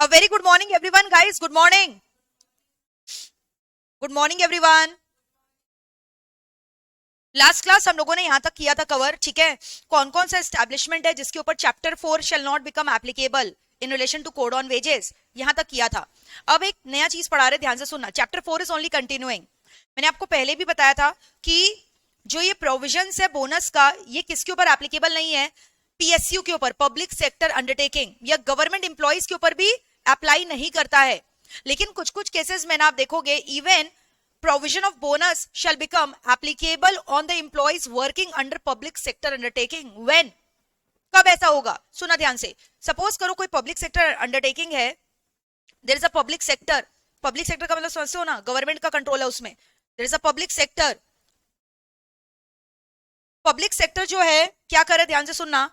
A very good morning everyone guys. Good morning. Good morning everyone. Last class हम लोगों ने यहां तक किया था कवर, ठीक है। कौन कौन सा एस्टैब्लिशमेंट है जिसके ऊपर chapter 4 shall not become applicable in relation to code on wages, यहां तक किया था। अब एक नया चीज पढ़ा रहे, ध्यान से सुनना। Chapter 4 is only continuing. मैंने आपको पहले भी बताया था कि जो ये प्रोविजंस है बोनस का, ये किसके ऊपर एप्लीकेबल नहीं है? पीएसयू के ऊपर, पब्लिक सेक्टर अंडरटेकिंग या गवर्नमेंट एम्प्लॉइज के ऊपर भी अप्लाई नहीं करता है। लेकिन कुछ कुछ केसेस में ना आप देखोगे even provision of bonus shall become applicable on the employees working under public sector undertaking when, कब ऐसा होगा? सुना ध्यान से। सपोज करो कोई पब्लिक सेक्टर अंडरटेकिंग है, there is a public sector. Public sector का मतलब समझते हो ना, गवर्नमेंट का कंट्रोल है उसमें। There is a public sector. Public sector जो है क्या कर रहा है, ध्यान से सुनना,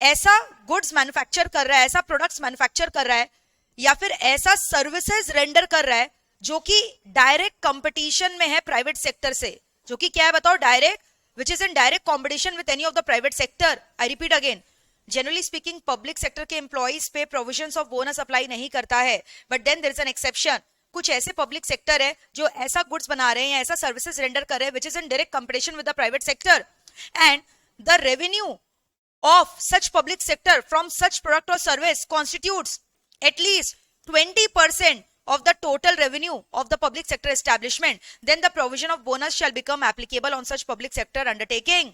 ऐसा गुड्स मैन्युफैक्चर कर रहा है, ऐसा प्रोडक्ट्स मैन्युफैक्चर कर रहा है, या फिर ऐसा सर्विसेज रेंडर कर रहा है जो कि डायरेक्ट कंपटीशन में है प्राइवेट सेक्टर से। जो कि क्या है बताओ? Direct, which is in direct competition with any of the private sector. I repeat again, generally speaking public sector के एम्प्लॉइज पे प्रोविजंस ऑफ बोनस अप्लाई नहीं करता है, but then there is an exception. कुछ ऐसे पब्लिक सेक्टर है जो ऐसा गुड्स बना रहे हैं या ऐसा सर्विसेज रेंडर कर रहे हैं विच is in direct competition with the private sector, and the revenue of such public sector from such product or service constitutes at least 20% of the total revenue of the public sector establishment, then the provision of bonus shall become applicable on such public sector undertaking.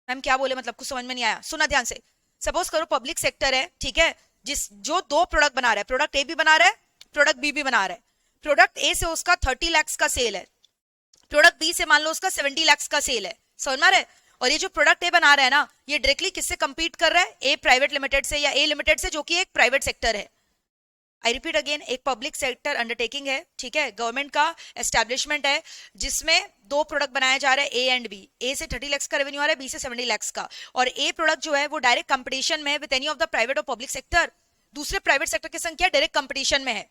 Ma'am क्या बोले, मतलब कुछ समझ में नहीं आया? सुना ध्यान से। सपोज करो पब्लिक सेक्टर है, ठीक है, जो दो प्रोडक्ट बना रहा है, प्रोडक्ट ए भी बना रहा है, प्रोडक्ट बी भी बना रहा है। प्रोडक्ट ए से उसका 30 लाख का सेल है, प्रोडक्ट बी से मान लो उसका 70 लाख का सेल है। समझ में आ रहा है? और ये जो प्रोडक्ट ए बना रहा है ना, ये डायरेक्टली किससे कंपीट कर रहा है? ए प्राइवेट लिमिटेड से या ए लिमिटेड से, जो कि एक प्राइवेट सेक्टर है। आई रिपीट अगेन, एक पब्लिक सेक्टर अंडरटेकिंग है, ठीक है, गवर्नमेंट का एस्टैब्लिशमेंट है, जिसमें दो प्रोडक्ट बनाया जा रहा है, ए एंड बी। ए से 30 लाख का रेवेन्यू आ रहा है, बी से 70 लाख का। और ए प्रोडक्ट जो है वो डायरेक्ट कंपटीशन में है with any of the private और पब्लिक सेक्टर। दूसरे प्राइवेट सेक्टर के संग क्या डायरेक्ट कंपटीशन में है।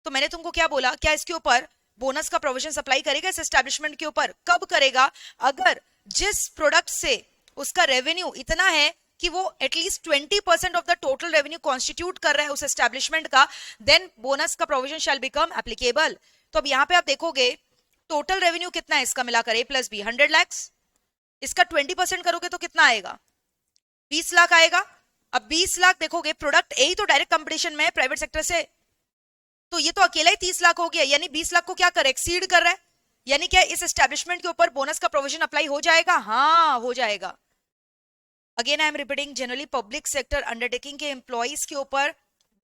तो मैंने तुमको क्या बोला, क्या इसके ऊपर बोनस का प्रोविजन अप्लाई करेगा इस एस्टैब्लिशमेंट के ऊपर? कब करेगा? अगर जिस प्रोडक्ट से उसका रेवेन्यू इतना है कि वो at least 20% of the total revenue constitute कर रहा है उस एस्टैब्लिशमेंट का, देन बोनस का प्रोविजन शैल बिकम एप्लीकेबल। तो अब यहाँ पे आप देखोगे टोटल रेवेन्यू कितना है इसका मिलाकर, ए प्लस बी 100 लाख। इसका 20% करोगे तो कितना आएगा? 20 लाख आएगा। अब 20 लाख देखोगे, प्रोडक्ट ए ही तो डायरेक्ट कंपटीशन में है प्राइवेट सेक्टर से, तो ये तो अकेला ही 30 लाख हो गया, यानी 20 लाख को क्या कर, एक्सीड कर रहा है। यानी क्या इस एस्टैब्लिशमेंट के ऊपर बोनस का प्रोविजन अप्लाई हो जाएगा? हाँ, हो जाएगा। Again I am repeating, generally public sector undertaking के एम्प्लॉइज के ऊपर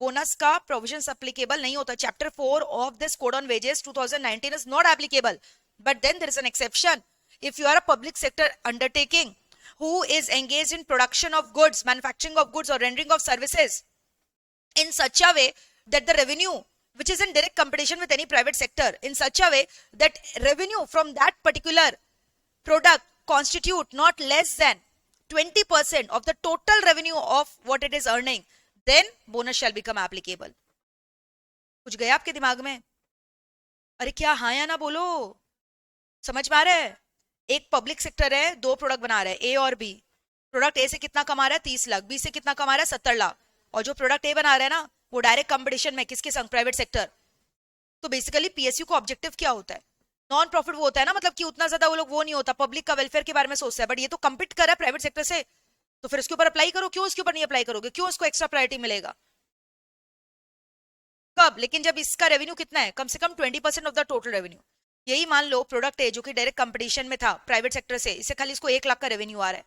बोनस का प्रोविजन एप्लीकेबल नहीं होता। Chapter 4 of this code on wages 2019 is not applicable, but then there is an exception. If you are a public sector undertaking who is engaged in production of goods, manufacturing of goods or rendering of services in such a way that the revenue which is in direct competition with any private sector, in such a way that revenue from that particular product constitute not less than 20% of the total revenue of what it is earning, then bonus shall become applicable. कुछ गया आपके दिमाग में? अरे क्या हाँ या ना बोलो, समझ में आ रहा है? एक पब्लिक सेक्टर है, दो प्रोडक्ट बना रहा है, ए और बी। प्रोडक्ट ए से कितना कमा रहा है? 30 लाख। बी से कितना कमा रहा है? 70 लाख। और जो प्रोडक्ट ए बना रहा है ना, वो डायरेक्ट कंपटीशन में किसके संग? Private sector. तो बेसिकली पीएसयू का ऑब्जेक्टिव क्या होता है? नॉन प्रॉफिट वो होता है ना, मतलब कि उतना ज्यादा वो लोग वो नहीं होता, पब्लिक का वेलफेयर के बारे में सोचता है, बट ये तो कम्पीट कर रहा है प्राइवेट सेक्टर से, तो फिर उसके ऊपर अप्लाई करो। क्यों उसके ऊपर नहीं अप्लाई करोगे? क्यों उसको एक्स्ट्रा प्रायोरिटी मिलेगा? कब? लेकिन जब इसका रेवेन्यू कितना है, कम से कम 20% ऑफ द टोटल रेवेन्यू। यही मान लो प्रोडक्ट है जो कि डायरेक्ट कंपटीशन में था प्राइवेट सेक्टर से, इससे खाली इसको 1 लाख का रेवेन्यू आ रहा है,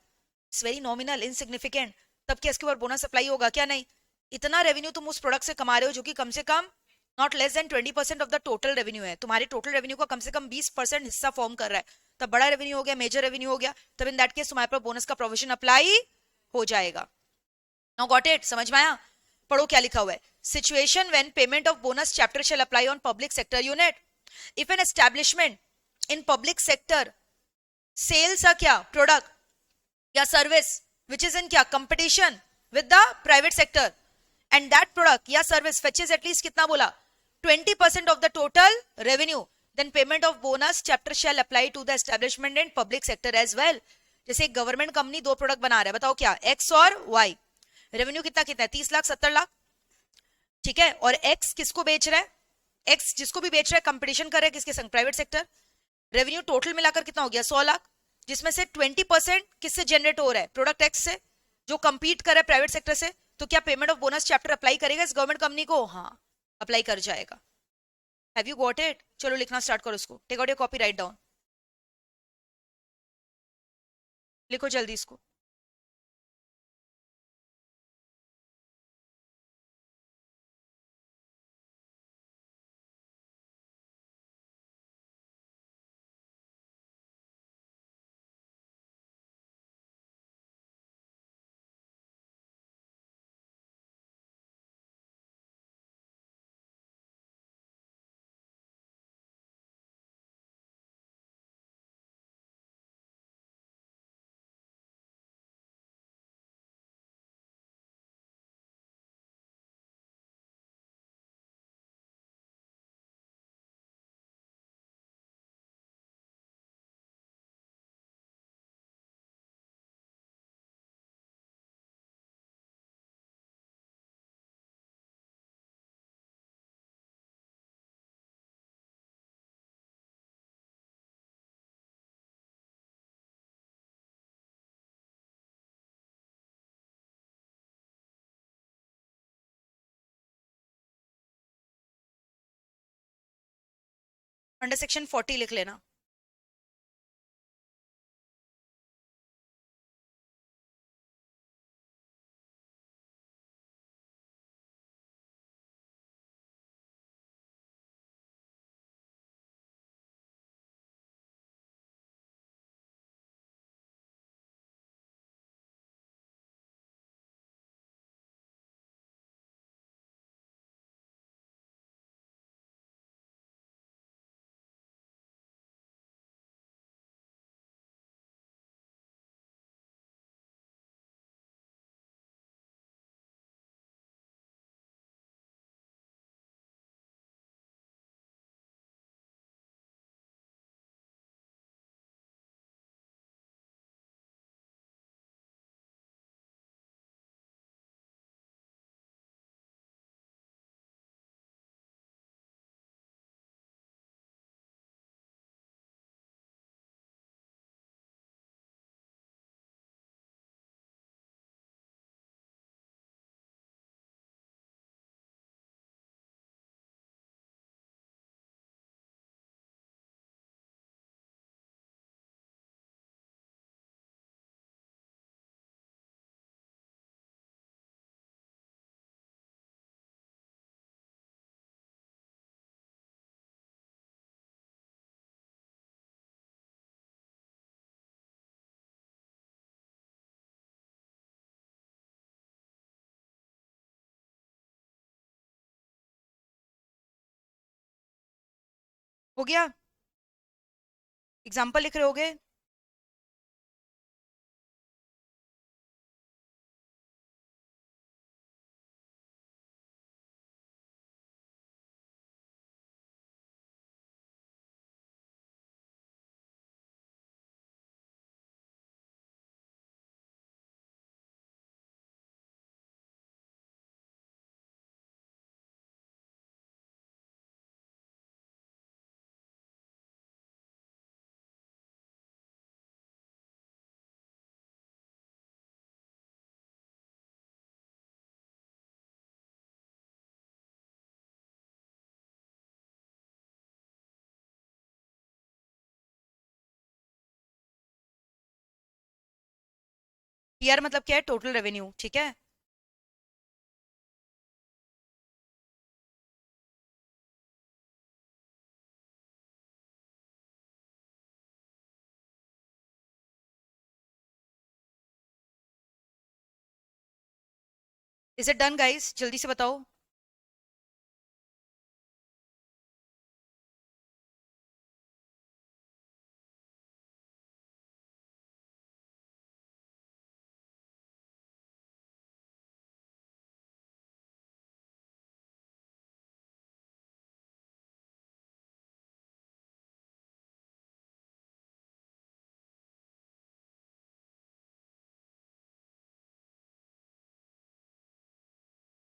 इट्स वेरी नॉमिनल, इनसिग्निफिकेंट, तब क्या इसके ऊपर बोनस अप्लाई होगा? क्या नहीं? इतना रेवेन्यू तुम उस प्रोडक्ट से कमा रहे हो जो कि कम से कम not less than 20% of the total revenue है। तुम्हारे टोटल रेवेन्यू का कम से कम 20% हिस्सा फॉर्म कर रहा है, तब बड़ा रेवेन्यू हो गया, मेजर रेवेन्यू हो गया, तब इन दैट केस तुम्हारे पर बोनस का प्रोविजन अप्लाई हो जाएगा। Now got it? समझ में आया? पढ़ो क्या लिखा हुआ है। Situation when payment of bonus chapter shall apply on public sector unit if an establishment in public sector sells a क्या प्रोडक्ट या सर्विस विच इज इन क्या competition with the private sector, and that product या service fetches at least कितना बोला? 20% of the total revenue, then payment of bonus chapter shall apply to the establishment and public sector as well. जैसे एक government company दो product बना रहा है, बताओ क्या, एक्स और वाई, रेवेन्यू कितना कितना है? 30 लाख 70 लाख, ठीक है, और एक्स किसको बेच रहा है, एक्स जिसको भी बेच रहा है कंपटीशन कर रहा है किसके संग, प्राइवेट सेक्टर। रेवेन्यू टोटल मिलाकर कितना हो गया, 100 लाख, जिसमें से 20% किससे जनरेट हो रहा है, प्रोडक्ट एक्स से, जो कंपीट कर रहा है प्राइवेट सेक्टर से। तो क्या payment of bonus chapter apply करेगा इस गवर्नमेंट कंपनी को, हाँ अप्लाई कर जाएगा। हैव यू गॉट इट, चलो लिखना स्टार्ट करो इसको, take out your copy, write down, लिखो जल्दी इसको। अंडर सेक्शन 40 लिख लेना। हो गया, एग्जाम्पल लिख रहे होगे। टीआर मतलब क्या है, टोटल रेवेन्यू, ठीक है। इज इट डन गाइस, जल्दी से बताओ।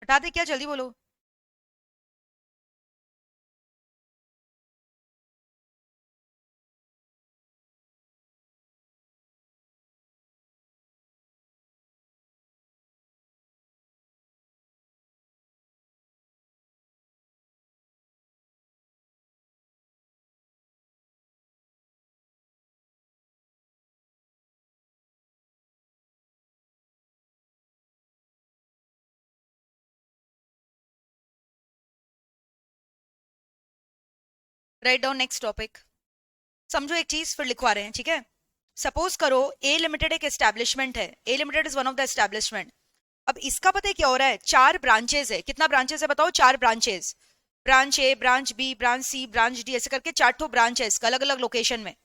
हटा दे क्या, जल्दी बोलो। Write down next topic. समझो एक चीज फिर लिखवा रहे हैं, ठीक है। सपोज करो ए लिमिटेड एक एस्टेब्लिशमेंट है, a limited is one of the establishment. अब इसका पता है क्या हो रहा है, 4 ब्रांचेस है। कितना ब्रांचेस है बताओ? 4 branches. Branch A, branch B, branch C, branch D, ऐसे करके 4 ठो ब्रांच है इसका, अलग अलग लोकेशन में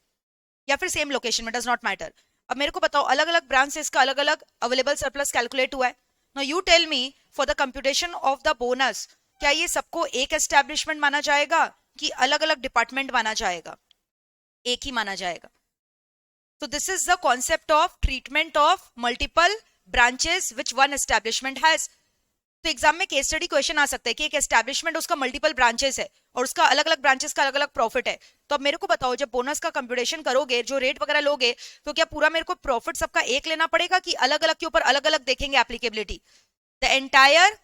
या फिर सेम लोकेशन में, डज नॉट मैटर। अब मेरे को बताओ अलग अलग ब्रांचेस का अलग अलग अवेलेबल सरप्लस कैलकुलेट हुआ है। Now you tell me for the computation of the bonus, क्या ये सबको एक एस्टेब्लिशमेंट माना जाएगा कि अलग अलग डिपार्टमेंट माना जाएगा? एक ही माना जाएगा। तो this is the concept of treatment of multiple branches which one establishment has. तो एग्जाम में केस स्टडी क्वेश्चन आ सकता है कि एक एस्टेब्लिशमेंट उसका मल्टीपल ब्रांचेस है और उसका अलग अलग ब्रांचेस का अलग अलग प्रॉफिट है। तो अब मेरे को बताओ जब बोनस का कंप्यूटेशन करोगे, जो रेट वगैरह लोगे, तो क्या पूरा मेरे को प्रॉफिट सबका एक लेना पड़ेगा कि अलग अलग के ऊपर अलग अलग देखेंगे एप्लीकेबिलिटी? द एंटायर,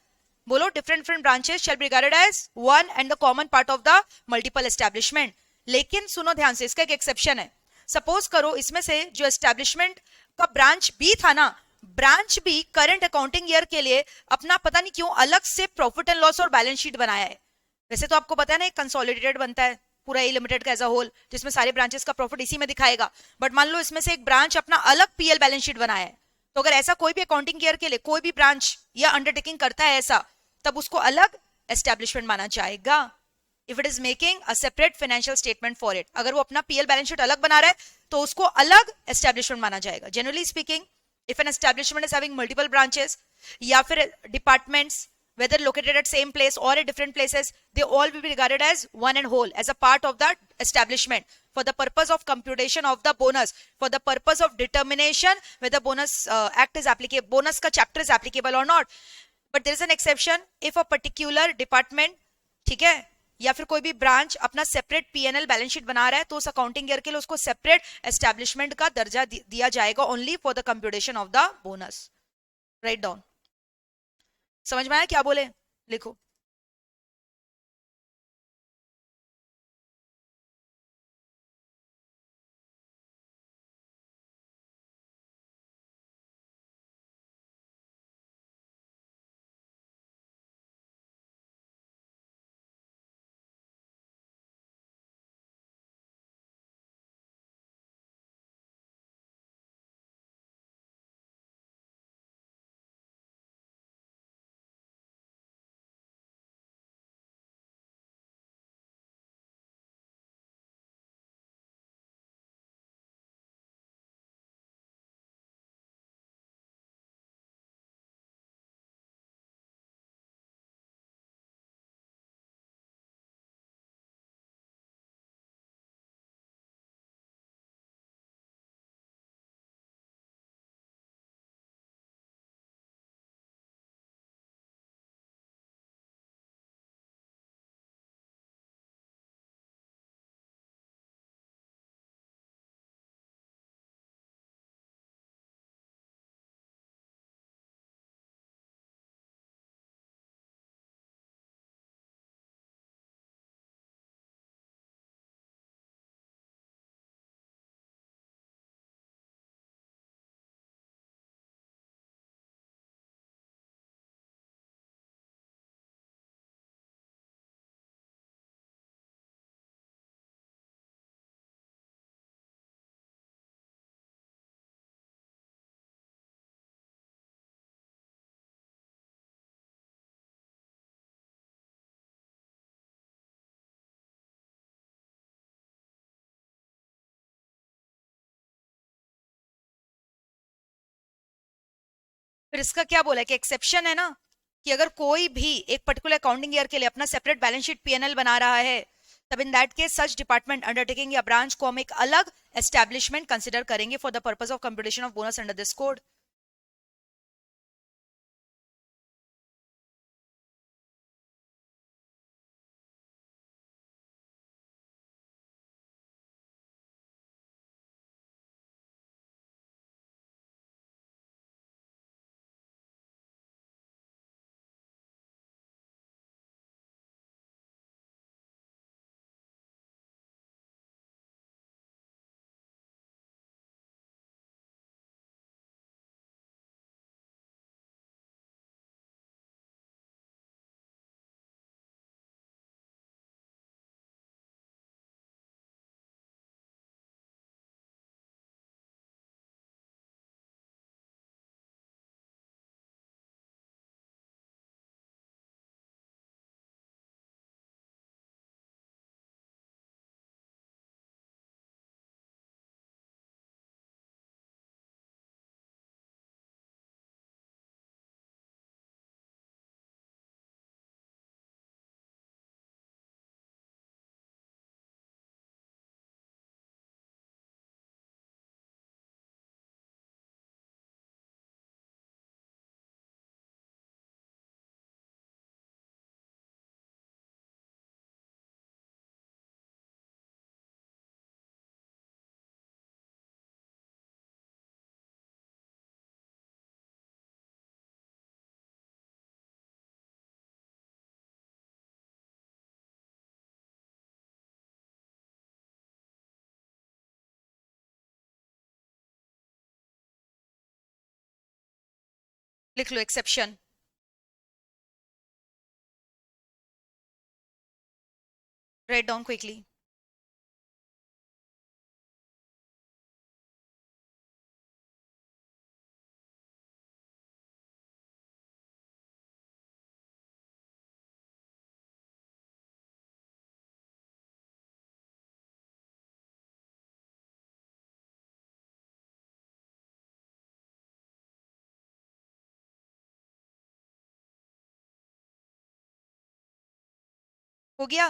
बोलो, different different branches shall be regarded as one and the common part of the multiple establishment. लेकिन सुनो ध्यान से, इसका एक एक्सेप्शन है। सपोज करो इसमें से जो एस्टेब्लिशमेंट का ब्रांच बी था ना, branch B current accounting year के लिए अपना पता नहीं क्यों अलग से प्रॉफिट एंड लॉस और बैलेंस शीट बनाया है। वैसे तो आपको पता है ना, एक कंसोलिडेटेड बनता है पूरा ए लिमिटेड का एज अ होल, जिसमें सारे ब्रांचेस का प्रॉफिट इसी में दिखाएगा। बट मान लो इसमें से एक ब्रांच अपना अलग पीएल बैलेंस शीट बनाया है, तो अगर ऐसा कोई भी अकाउंटिंग ईयर के लिए कोई भी ब्रांच या अंडरटेकिंग करता है ऐसा, तब उसको अलग एस्टेब्लिशमेंट माना जाएगा। If it is making a separate financial statement for it, अगर वो अपना पीएल बैलेंस शीट अलग बना रहा है तो उसको अलग एस्टेब्लिशमेंट माना जाएगा। Generally speaking, if an establishment is having multiple branches या फिर departments, whether located at same place or at different places, they all will be regarded as one and whole, as a part of that establishment for the purpose of computation of the bonus, for the purpose of determination whether bonus act is applicable, bonus का chapter is applicable or not. But there is an exception if a particular department, ठीक है, या फिर कोई भी branch अपना separate PNL balance sheet बना रहा है, तो उस अकाउंटिंग ईयर के लिए उसको सेपरेट एस्टेब्लिशमेंट का दर्जा दिया जाएगा only for the computation of the bonus. Write down. समझ में आया क्या बोले? लिखो। फिर इसका क्या बोला है कि एक्सेप्शन है ना, कि अगर कोई भी एक पर्टिकुलर अकाउंटिंग ईयर के लिए अपना सेपरेट बैलेंस शीट पीएनएल बना रहा है, तब in that case such department undertaking या ब्रांच को हम एक अलग एस्टेब्लिशमेंट कंसिडर करेंगे for the purpose of computation of bonus under this code. लिख लो एक्सेप्शन. Write down quickly. हो गया.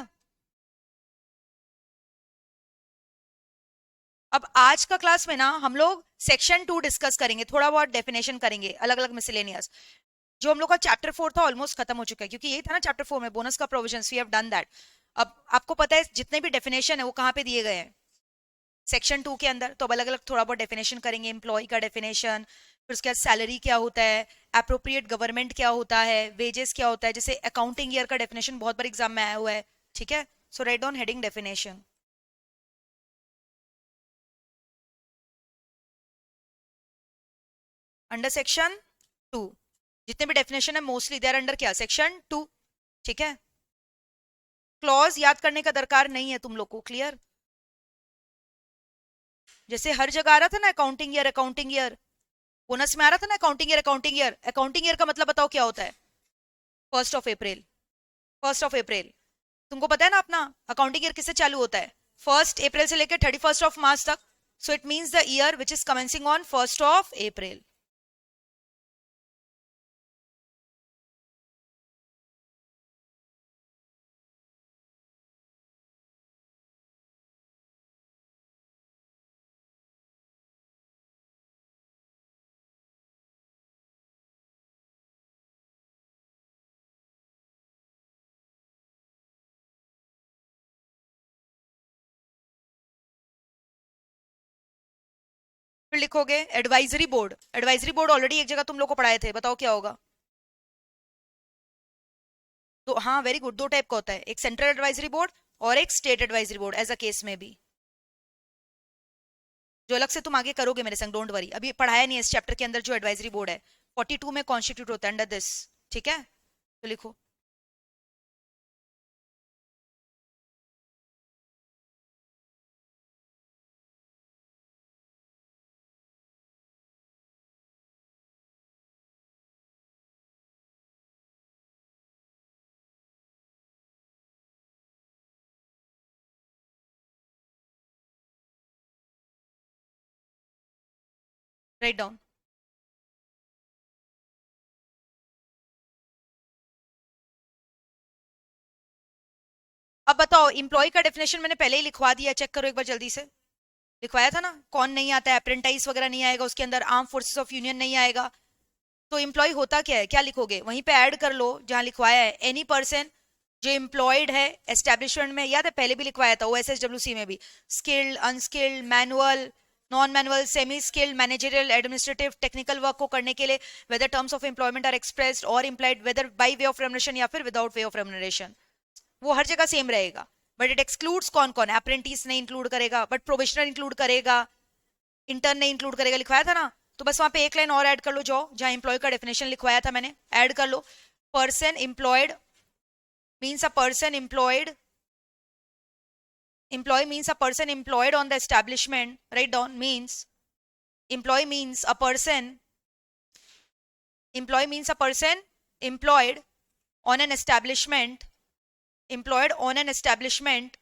अब आज का क्लास में ना हम लोग सेक्शन 2 डिस्कस करेंगे, थोड़ा बहुत डेफिनेशन करेंगे, अलग अलग मिसलेनियस. जो हम लोग का चैप्टर 4 था ऑलमोस्ट खत्म हो चुका है, क्योंकि यही था ना चैप्टर 4 में बोनस का provisions, we have done that. अब आपको पता है जितने भी डेफिनेशन है वो कहाँ पे दिए गए हैं, सेक्शन 2 के अंदर. तो अब अलग अलग थोड़ा बहुत डेफिनेशन करेंगे. एम्प्लॉय का डेफिनेशन, फिर उसके बाद सैलरी क्या होता है, अप्रोप्रिएट गवर्नमेंट क्या होता है, वेजेस क्या होता है. जैसे अकाउंटिंग ईयर का डेफिनेशन बहुत बार एग्जाम में आया हुआ है. ठीक है, so write down heading definition under section 2. जितने भी डेफिनेशन है मोस्टली दे आर अंडर क्या, सेक्शन 2. ठीक है, क्लॉज याद करने का दरकार नहीं है तुम लोग को. क्लियर. जैसे हर जगह आ रहा था ना accounting year, accounting year, bonus में आ रहा था ना accounting year, accounting year. Accounting year का मतलब बताओ क्या होता है, 1 अप्रैल. 1 अप्रैल तुमको पता है ना अपना अकाउंटिंग ईयर किससे चालू होता है, 1 अप्रैल से लेकर 31 मार्च तक. So it means the year which is commencing on 1 अप्रैल. फिर लिखोगे advisory board. Advisory board already एक जगह तुम लोग को पढ़ाए थे, बताओ क्या होगा. तो हाँ वेरी गुड, दो टाइप का होता है, एक सेंट्रल एडवाइजरी बोर्ड और एक state advisory board, as a case में भी. जो अलग से तुम आगे करोगे मेरे संग, डोंट वरी. अभी पढ़ाया नहीं है इस चैप्टर के अंदर जो एडवाइजरी बोर्ड है, 42 में कॉन्स्टिट्यूट होता है अंडर दिस. ठीक है, तो लिखो. Write down. अब बताओ, इंप्लॉय का डेफिनेशन मैंने पहले ही लिखवा दिया, चेक करो एक बार जल्दी से. लिखवाया था ना, कौन नहीं आता है, अप्रेंटाइज वगैरह नहीं आएगा उसके अंदर, आर्म फोर्सेस ऑफ यूनियन नहीं आएगा. तो एम्प्लॉय होता क्या है, क्या लिखोगे वहीं पे ऐड कर लो जहां लिखवाया है. एनी पर्सन जो एम्प्लॉयड है एस्टेब्लिशमेंट में, याद है पहले भी लिखवाया था ओएसएसडब्ल्यूसी में भी, skilled, unskilled, manual, non manual, semi skilled, managerial, administrative, technical work को करने के लिए, whether terms of employment are expressed और implied, whether by way of remuneration या फिर विदाउट वे ऑफ रेमुनरेशन. वो हर जगह सेम रहेगा. बट इट एक्सक्लूड्स कौन कौन है, अप्रेंटिस नहीं इंक्लूड करेगा, बट प्रोबेशनर इंक्लूड करेगा, इंटर्न नहीं इंक्लूड करेगा. लिखवाया था ना, तो बस वहां पे एक लाइन और ऐड कर लो, जो जहां एम्प्लॉय का डेफिनेशन लिखवाया था मैंने, ऐड कर लो. Person employed means a person employed, employee means a person employed on the establishment. Write down, means employee means a person, employee means a person employed on an establishment, employed on an establishment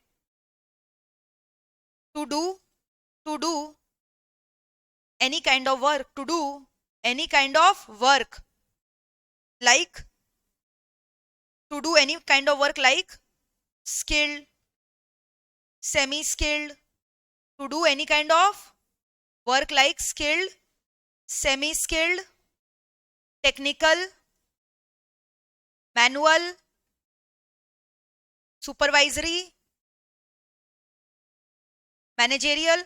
to do any kind of work, to do any kind of work, like to do any kind of work like skilled, semi skilled, to do any kind of work like skilled, semi skilled, technical, manual, supervisory, managerial.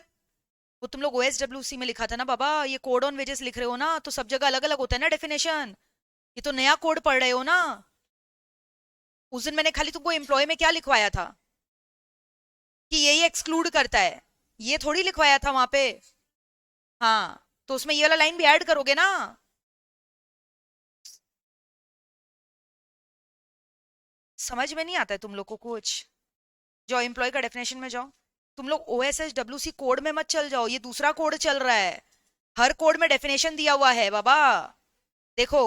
वो तुम लोग ओएसडब्ल्यूसी में लिखा था ना बाबा, ये code on wages लिख रहे हो ना, तो सब जगह अलग अलग होता है ना डेफिनेशन. ये तो नया कोड पढ़ रहे हो ना. उस दिन मैंने खाली तुमको एम्प्लॉय में क्या लिखवाया था कि यही एक्सक्लूड करता है, ये थोड़ी लिखवाया था वहां पे. हाँ, तो उसमें ये वाला लाइन भी ऐड करोगे ना. समझ में नहीं आता है तुम लोग को कुछ। जाओ एम्प्लॉय का डेफिनेशन में जाओ। तुम लोग OSHWC कोड में मत चल जाओ, ये दूसरा कोड चल रहा है। हर कोड में डेफिनेशन दिया हुआ है बाबा। देखो,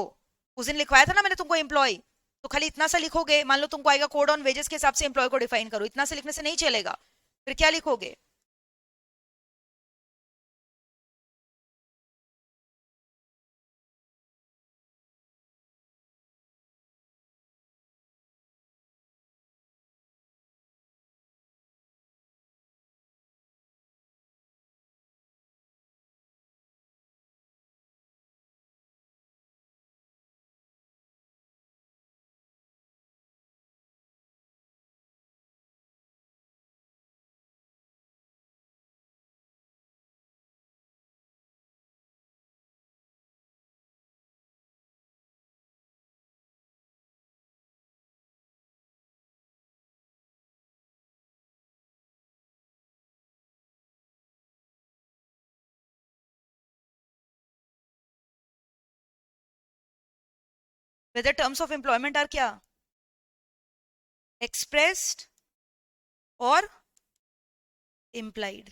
उस दिन लिखवाया था ना मैंने तुमको एम्प्लॉय, तो खाली इतना सा लिखोगे, मान लो तुमको आएगा कोड ऑन वेजेस के हिसाब से एम्प्लॉय को डिफाइन करो, इतना से लिखने से नहीं चलेगा। फिर क्या लिखोगे? Whether terms of employment are क्या? एक्सप्रेस्ड और इम्प्लाइड।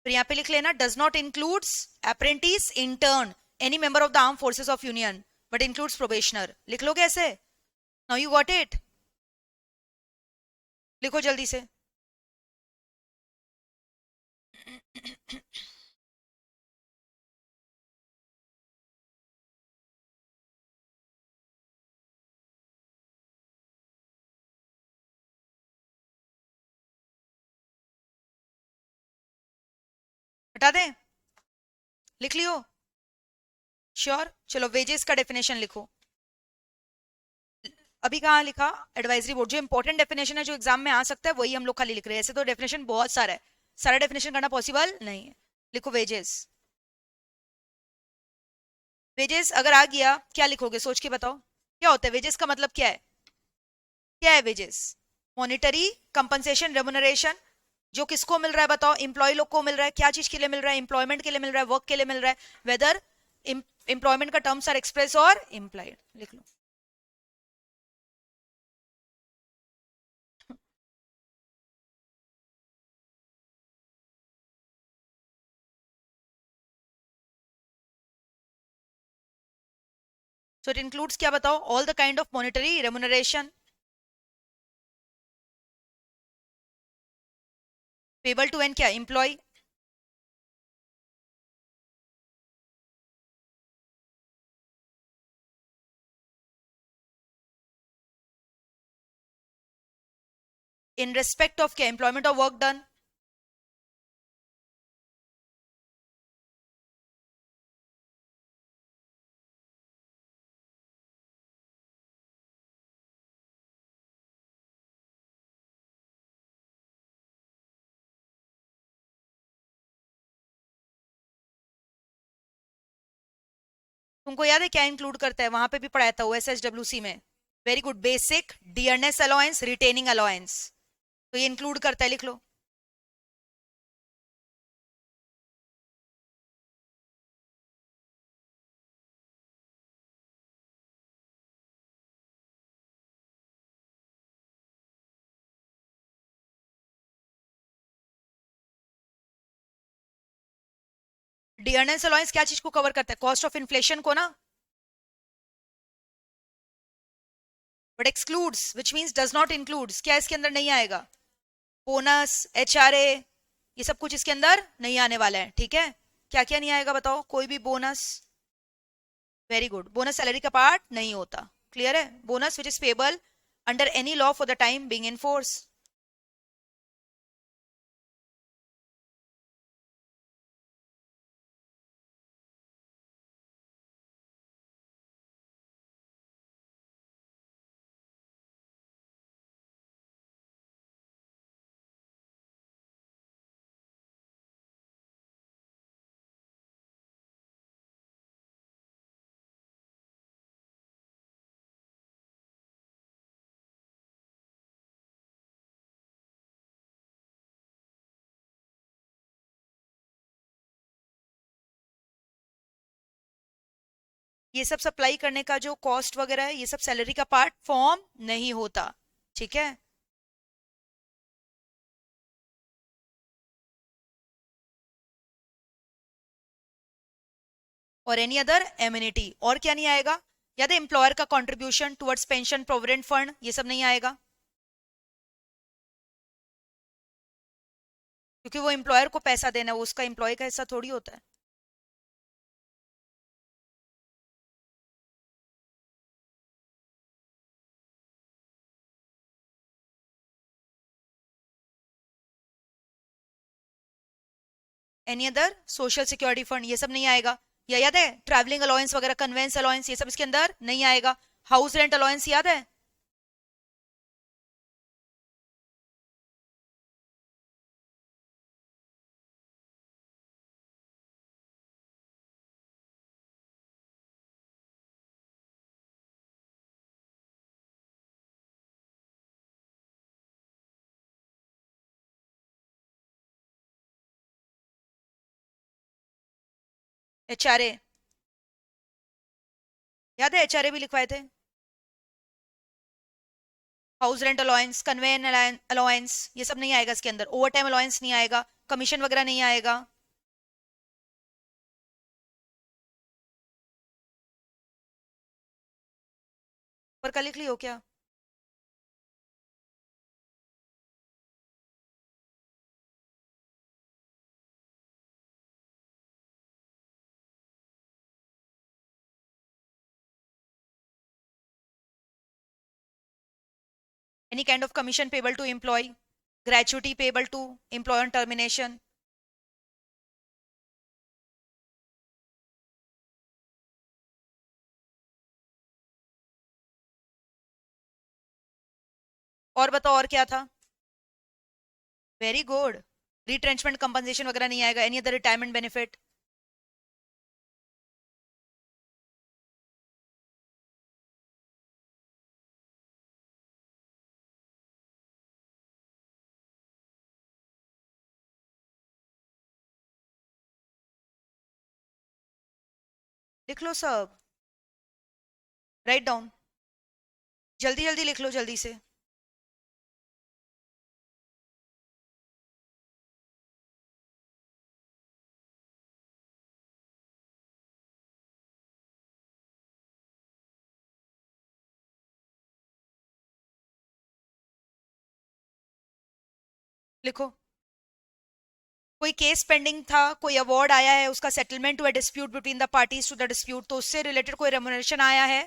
फिर यहाँ पे लिख लेना, does not includes apprentice, intern, any member of the arm forces of union, but includes probationer. लिख लो कैसे? Now you got it? लिखो जल्दी से। हटा दें? लिख लियो? श्योर? चलो वेजेस का डेफिनेशन लिखो। अभी कहाँ लिखा? Advisory board. जो इंपॉर्टेंट डेफिनेशन है, जो एग्जाम में आ सकता है, वही हम लोग खाली लिख रहे हैं। ऐसे तो डेफिनेशन बहुत सारा है, सारा डेफिनेशन करना पॉसिबल नहीं है। लिखो वेजेस। वेजेस अगर आ गया, क्या लिखोगे सोच के बताओ? क्या होता है वेजेस का मतलब? क्या है? क्या है वेजेस? Monetary compensation, remuneration. जो किसको मिल रहा है बताओ? एम्प्लॉय लोग को मिल रहा है। क्या चीज के लिए मिल रहा है? एम्प्लॉयमेंट के लिए मिल रहा है, वर्क के लिए मिल रहा है। वेदर एम्प्लॉयमेंट का टर्म्स आर एक्सप्रेस और इम्प्लाइड। लिख लो। सो इट इंक्लूड्स क्या बताओ? All the kind of monetary, remuneration, payable to an क्या? एम्प्लॉय। इन रेस्पेक्ट ऑफ क्या? एम्प्लॉयमेंट और वर्क डन। तुमको याद है क्या इंक्लूड करता है? वहां पे भी पढ़ाया था OSHWC में। Very good. Basic, dearness allowance, retaining allowance, तो ये इंक्लूड करता है। लिख लो। डियरनेस अलाउंस क्या चीज को कवर करता है? कॉस्ट ऑफ इन्फ्लेशन को ना। But excludes, which means does not includes, क्या इसके अंदर नहीं आएगा? बोनस, HRA, ये सब कुछ इसके अंदर नहीं आने वाला है। ठीक है, क्या क्या नहीं आएगा बताओ? कोई भी bonus. Very good. Bonus salary का पार्ट नहीं होता। क्लियर है? Bonus which is payable under any law for the time being in force. ये सब सप्लाई करने का जो कॉस्ट वगैरह है, ये सब सैलरी का पार्ट फॉर्म नहीं होता। ठीक है। और एनी अदर एम्यूनिटी, और क्या नहीं आएगा? याद है एम्प्लॉयर का contribution towards pension provident fund, ये सब नहीं आएगा, क्योंकि वो एम्प्लॉयर को पैसा देना है, वो उसका एम्प्लॉय का हिस्सा थोड़ी होता है। Any other social security fund, ये सब नहीं आएगा। या याद है ट्रैवलिंग अलाउंस वगैरह, कन्वेंस अलाउंस, ये सब इसके अंदर नहीं आएगा। हाउस रेंट अलाउंस याद है? एचआरए, याद है एचआरए भी लिखवाए थे। हाउस रेंट अलाउंस, कन्वेन अलाउंस, ये सब नहीं आएगा इसके अंदर। ओवर टाइम अलाउंस नहीं आएगा, कमीशन वगैरह नहीं आएगा। पर का लिख ली हो क्या? Any kind of commission payable to employee, gratuity payable to employee on termination. और बताओ और क्या था? Very good. रिट्रेंचमेंट कंपनसेशन वगैरह नहीं आएगा। Any other retirement benefit? लिख लो सब, राइट डाउन, जल्दी जल्दी लिख लो, जल्दी से। लिखो। कोई केस पेंडिंग था, कोई अवार्ड आया है, उसका सेटलमेंट हुआ, dispute between the parties to the dispute, तो उससे रिलेटेड कोई रेमुनरेशन आया है,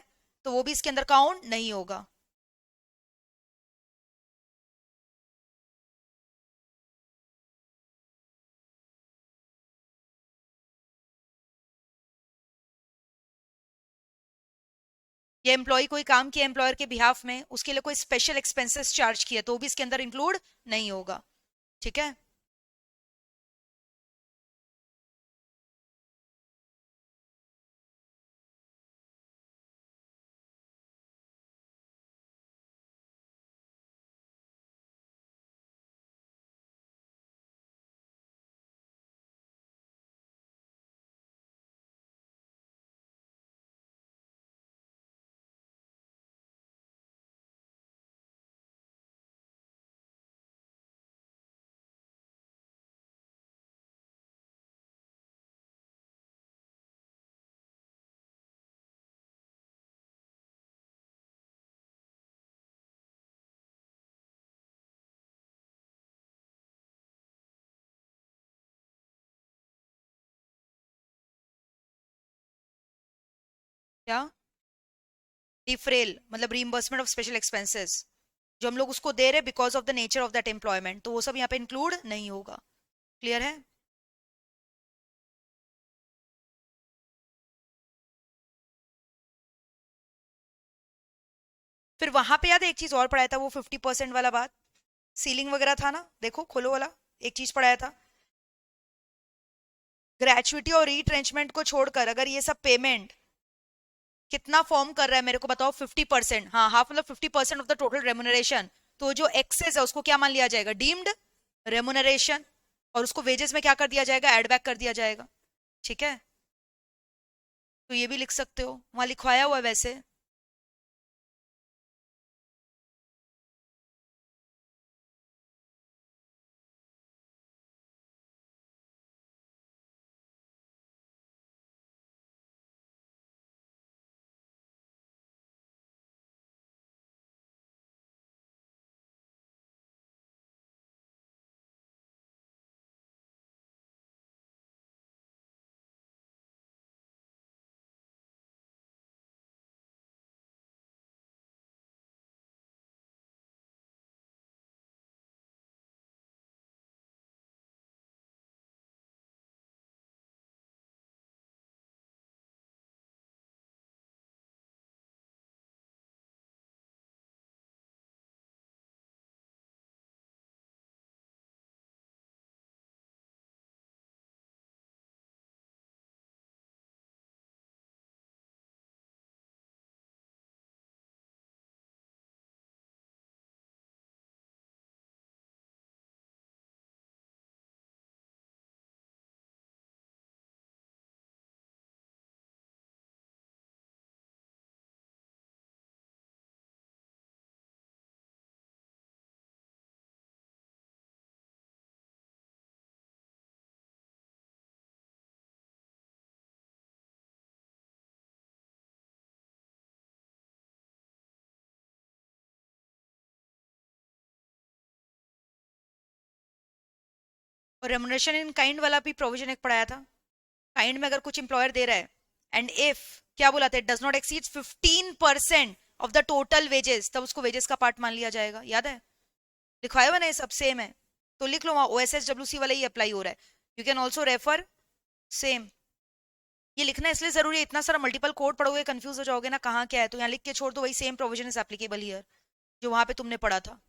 तो वो भी इसके अंदर काउंट नहीं होगा। ये एम्प्लॉय कोई काम किया एम्प्लॉयर के बिहाफ में, उसके लिए कोई स्पेशल एक्सपेंसेस चार्ज किया, तो वो भी इसके अंदर इंक्लूड नहीं होगा। ठीक है। क्या? डिफरेल मतलब रीइंबर्समेंट ऑफ स्पेशल एक्सपेंसेस, जो हम लोग उसको दे रहे because of the nature of that employment, तो वो सब यहाँ पे इंक्लूड नहीं होगा। क्लियर है? फिर वहां पे याद है एक चीज और पढ़ाया था, वो 50% वाला बात, सीलिंग वगैरह था ना, देखो खोलो वाला, एक चीज पढ़ाया था। ग्रेचुइटी और रीट्रेंचमेंट को छोड़कर अगर ये सब पेमेंट कितना फॉर्म कर रहा है मेरे को बताओ, 50%, हाँ हाफ मतलब 50% ऑफ द टोटल रेमुनरेशन, तो जो एक्सेस है उसको क्या मान लिया जाएगा? Deemed remuneration. और उसको वेजेस में क्या कर दिया जाएगा? एड बैक कर दिया जाएगा। ठीक है, तो ये भी लिख सकते हो, वहां लिखवाया हुआ है वैसे। और रेमुनरेशन इन काइंड वाला भी प्रोविजन एक पढ़ाया था। काइंड में अगर कुछ एम्प्लॉयर दे रहा है एंड इफ क्या बोला था, does not exceed 15% of the total wages, तब उसको वेजेस का पार्ट मान लिया जाएगा। याद है, लिखवाया हुआ ना, ये सब सेम है, तो लिख लो वहां OSSWC वाला ही अप्लाई हो रहा है। You can also refer same. ये लिखना इसलिए जरूरी है, इतना सारा मल्टीपल कोड पढ़ोगे कंफ्यूज हो जाओगे ना कहाँ क्या है, तो यहाँ लिख के छोड़ दो, वही same provision is applicable here, जो वहां पे तुमने पढ़ा था,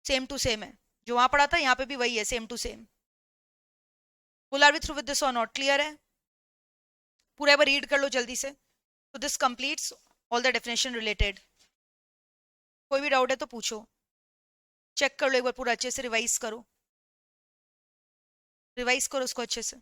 सेम टू सेम है। जो वहां पढ़ा था यहाँ पे भी वही है, same to same. Full are we through with this और नॉट? क्लियर है? पूरा एक बार रीड कर लो जल्दी से। तो this completes all the definition related. कोई भी डाउट है तो पूछो, चेक कर लो एक बार पूरा अच्छे से, रिवाइज करो, रिवाइज करो उसको अच्छे से।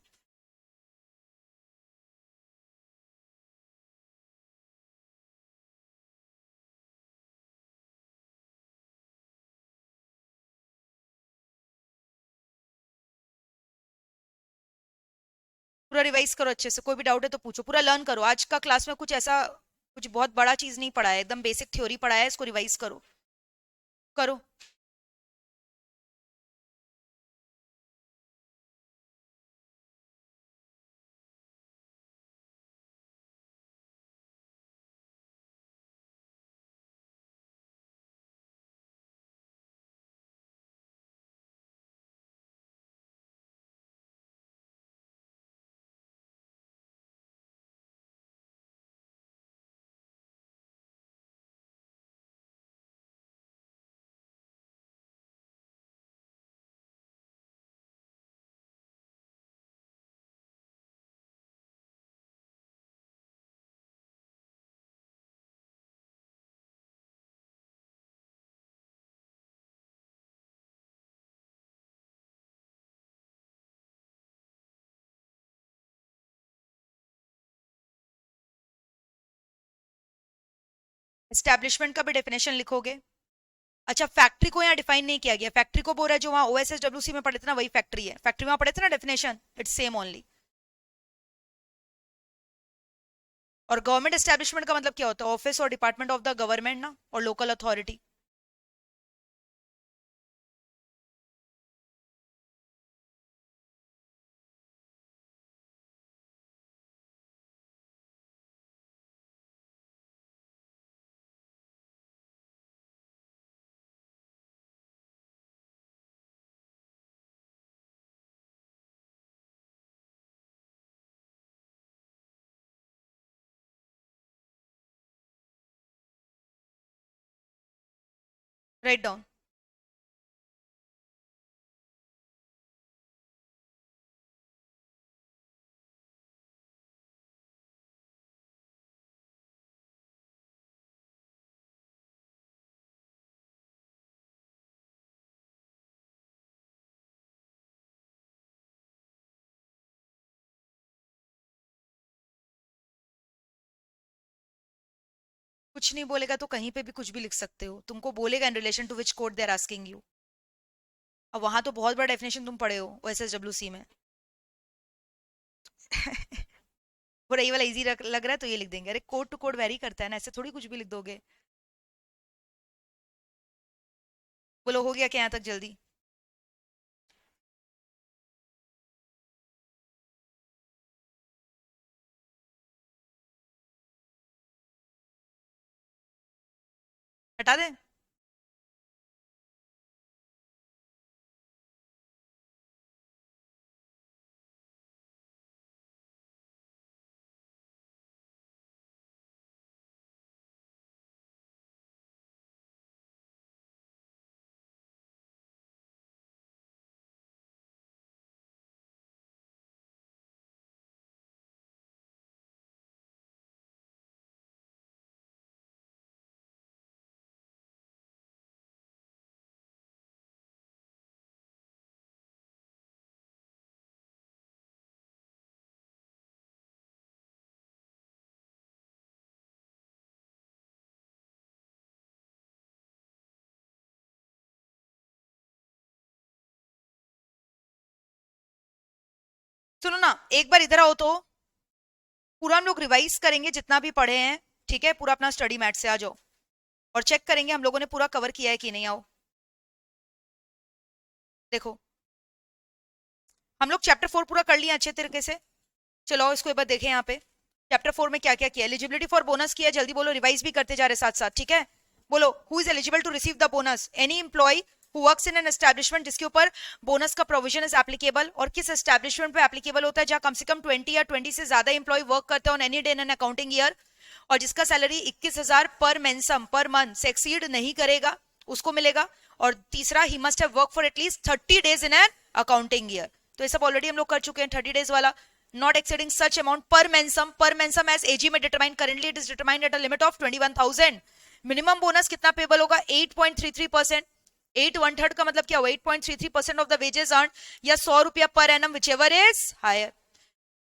पूरा रिवाइज करो अच्छे से, कोई भी डाउट है तो पूछो, पूरा लर्न करो। आज का क्लास में कुछ ऐसा कुछ बहुत बड़ा चीज नहीं पढ़ा है, एकदम बेसिक थ्योरी पढ़ा है, इसको रिवाइज करो, करो। एस्टैब्लिशमेंट का भी डेफिनेशन लिखोगे। अच्छा, फैक्ट्री को यहाँ डिफाइन नहीं किया गया, फैक्ट्री को बोल रहा है जो वहाँ OSSWC में पढ़े थे ना, वही फैक्ट्री है। फैक्ट्री में पढ़े थे ना डेफिनेशन, इट्स सेम ओनली। और गवर्नमेंट एस्टैब्लिशमेंट का मतलब क्या होता है? ऑफिस और डिपार्टमेंट ऑफ द गवर्नमेंट ना, और लोकल अथॉरिटी। Write down. कुछ नहीं बोलेगा तो कहीं पे भी कुछ भी लिख सकते हो, तुमको बोलेगा in relation to which code they are asking you. अब वहां तो बहुत बड़ा डेफिनेशन तुम पढ़े हो OSSWC में। पूरा ये वाला इजी लग रहा है तो ये लिख देंगे, अरे कोड टू कोड वेरी करता है ना, ऐसे थोड़ी कुछ भी लिख दोगे। बोलो हो गया क्या यहाँ तक जल्दी? हटा दे। सुनो ना, एक बार इधर आओ तो, पूरा हम लोग रिवाइज करेंगे जितना भी पढ़े हैं, ठीक है? पूरा अपना स्टडी मैट से आ जाओ और चेक करेंगे हम लोगों ने पूरा कवर किया है कि नहीं। आओ देखो, हम लोग चैप्टर 4 पूरा कर लिए अच्छे तरीके से। चलो इसको एक बार देखें यहाँ पे चैप्टर 4 में क्या क्या किया। एलिजिबिलिटी फॉर बोनस किया, जल्दी बोलो, रिवाइज भी करते जा रहे साथ साथ, ठीक है। बोलो, who is eligible to receive the bonus? Any employ who works in an establishment जिसके ऊपर बोनस का प्रोविजन इज एप्लीकेबल। और किस एस्टैब्लिशमेंट पे एप्लीकेबल होता है? जहां कम से कम 20 या 20 से ज्यादा एम्प्लॉय वर्क करते हैं on any day in an accounting year, और जिसका सैलरी 21,000 पर मेंसम पर मंथ से एक्सीड नहीं करेगा, उसको मिलेगा। और तीसरा, he must have work for at least 30 days in an accounting year. तो ये सब ऑलरेडी हम लोग कर चुके हैं, 30 डेज वाला। Not exceeding such amount per mensum as AG में determined, currently it is determined at a limit of 21,000। Minimum bonus कितना पेबल होगा? 8.33%। 8 1/3 का मतलब क्या हुआ? 8.33% ऑफ द वेजेस अर्न, या 100 रुपया पर annum, whichever is higher.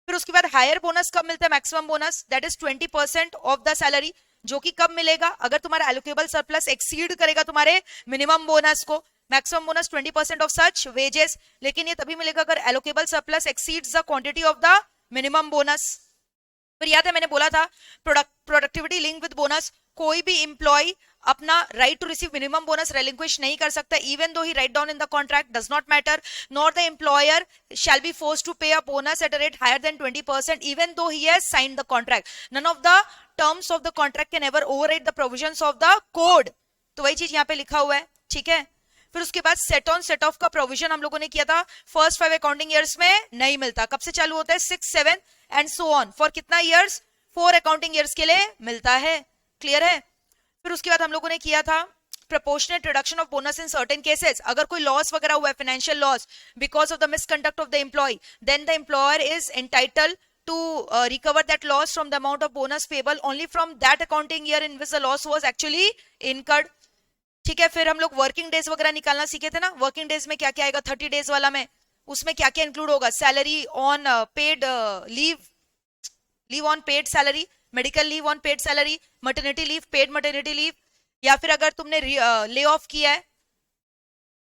फिर उसके बाद हायर बोनस कब मिलता है? Maximum bonus that is 20% of the salary, जो कि कब मिलेगा? अगर तुम्हारा एलोकेबल सरप्लस एक्सीड करेगा तुम्हारे मिनिमम बोनस को। Maximum bonus 20% of such wages, लेकिन ये तभी मिलेगा अगर allocable surplus exceeds the quantity of the minimum bonus. फिर याद है मैंने बोला था प्रोडक्टिविटी लिंक विद बोनस, कोई भी एम्प्लॉय अपना right to receive minimum bonus relinquish नहीं कर सकता, even though he write down in the contract, does not matter, nor the employer shall be forced to pay a bonus at a rate higher than 20% even though he has signed the contract. None of the terms of the contract can ever override the provisions of the code. तो वही चीज यहाँ पे लिखा हुआ है, ठीक है। फिर उसके बाद सेट ऑन सेट ऑफ का प्रोविजन हम लोगों ने किया था, फर्स्ट 5 अकाउंटिंग ईयर्स में नहीं मिलता। कब से चालू होता है? 6 7 एंड सो ऑन, फॉर कितना ईयर्स? 4 अकाउंटिंग ईयर्स के लिए मिलता है। क्लियर है? फिर उसके बाद हम लोगों ने किया था proportionate reduction of bonus in certain cases। अगर कोई लॉस वगैरह हुआ है, financial loss because of the misconduct of the employ, then the employer is entitled to recover that loss from the amount of bonus payable only from that accounting year in which the loss was actually incurred। ठीक है। फिर हम लोग working days वगैरह निकालना सीखे थे ना। वर्किंग डेज में क्या क्या आएगा? 30 डेज वाला में उसमें क्या क्या इंक्लूड होगा? Salary on paid leave, leave on paid salary, medical leave on paid salary, maternity leave, paid maternity leave, या फिर अगर तुमने ले ऑफ किया है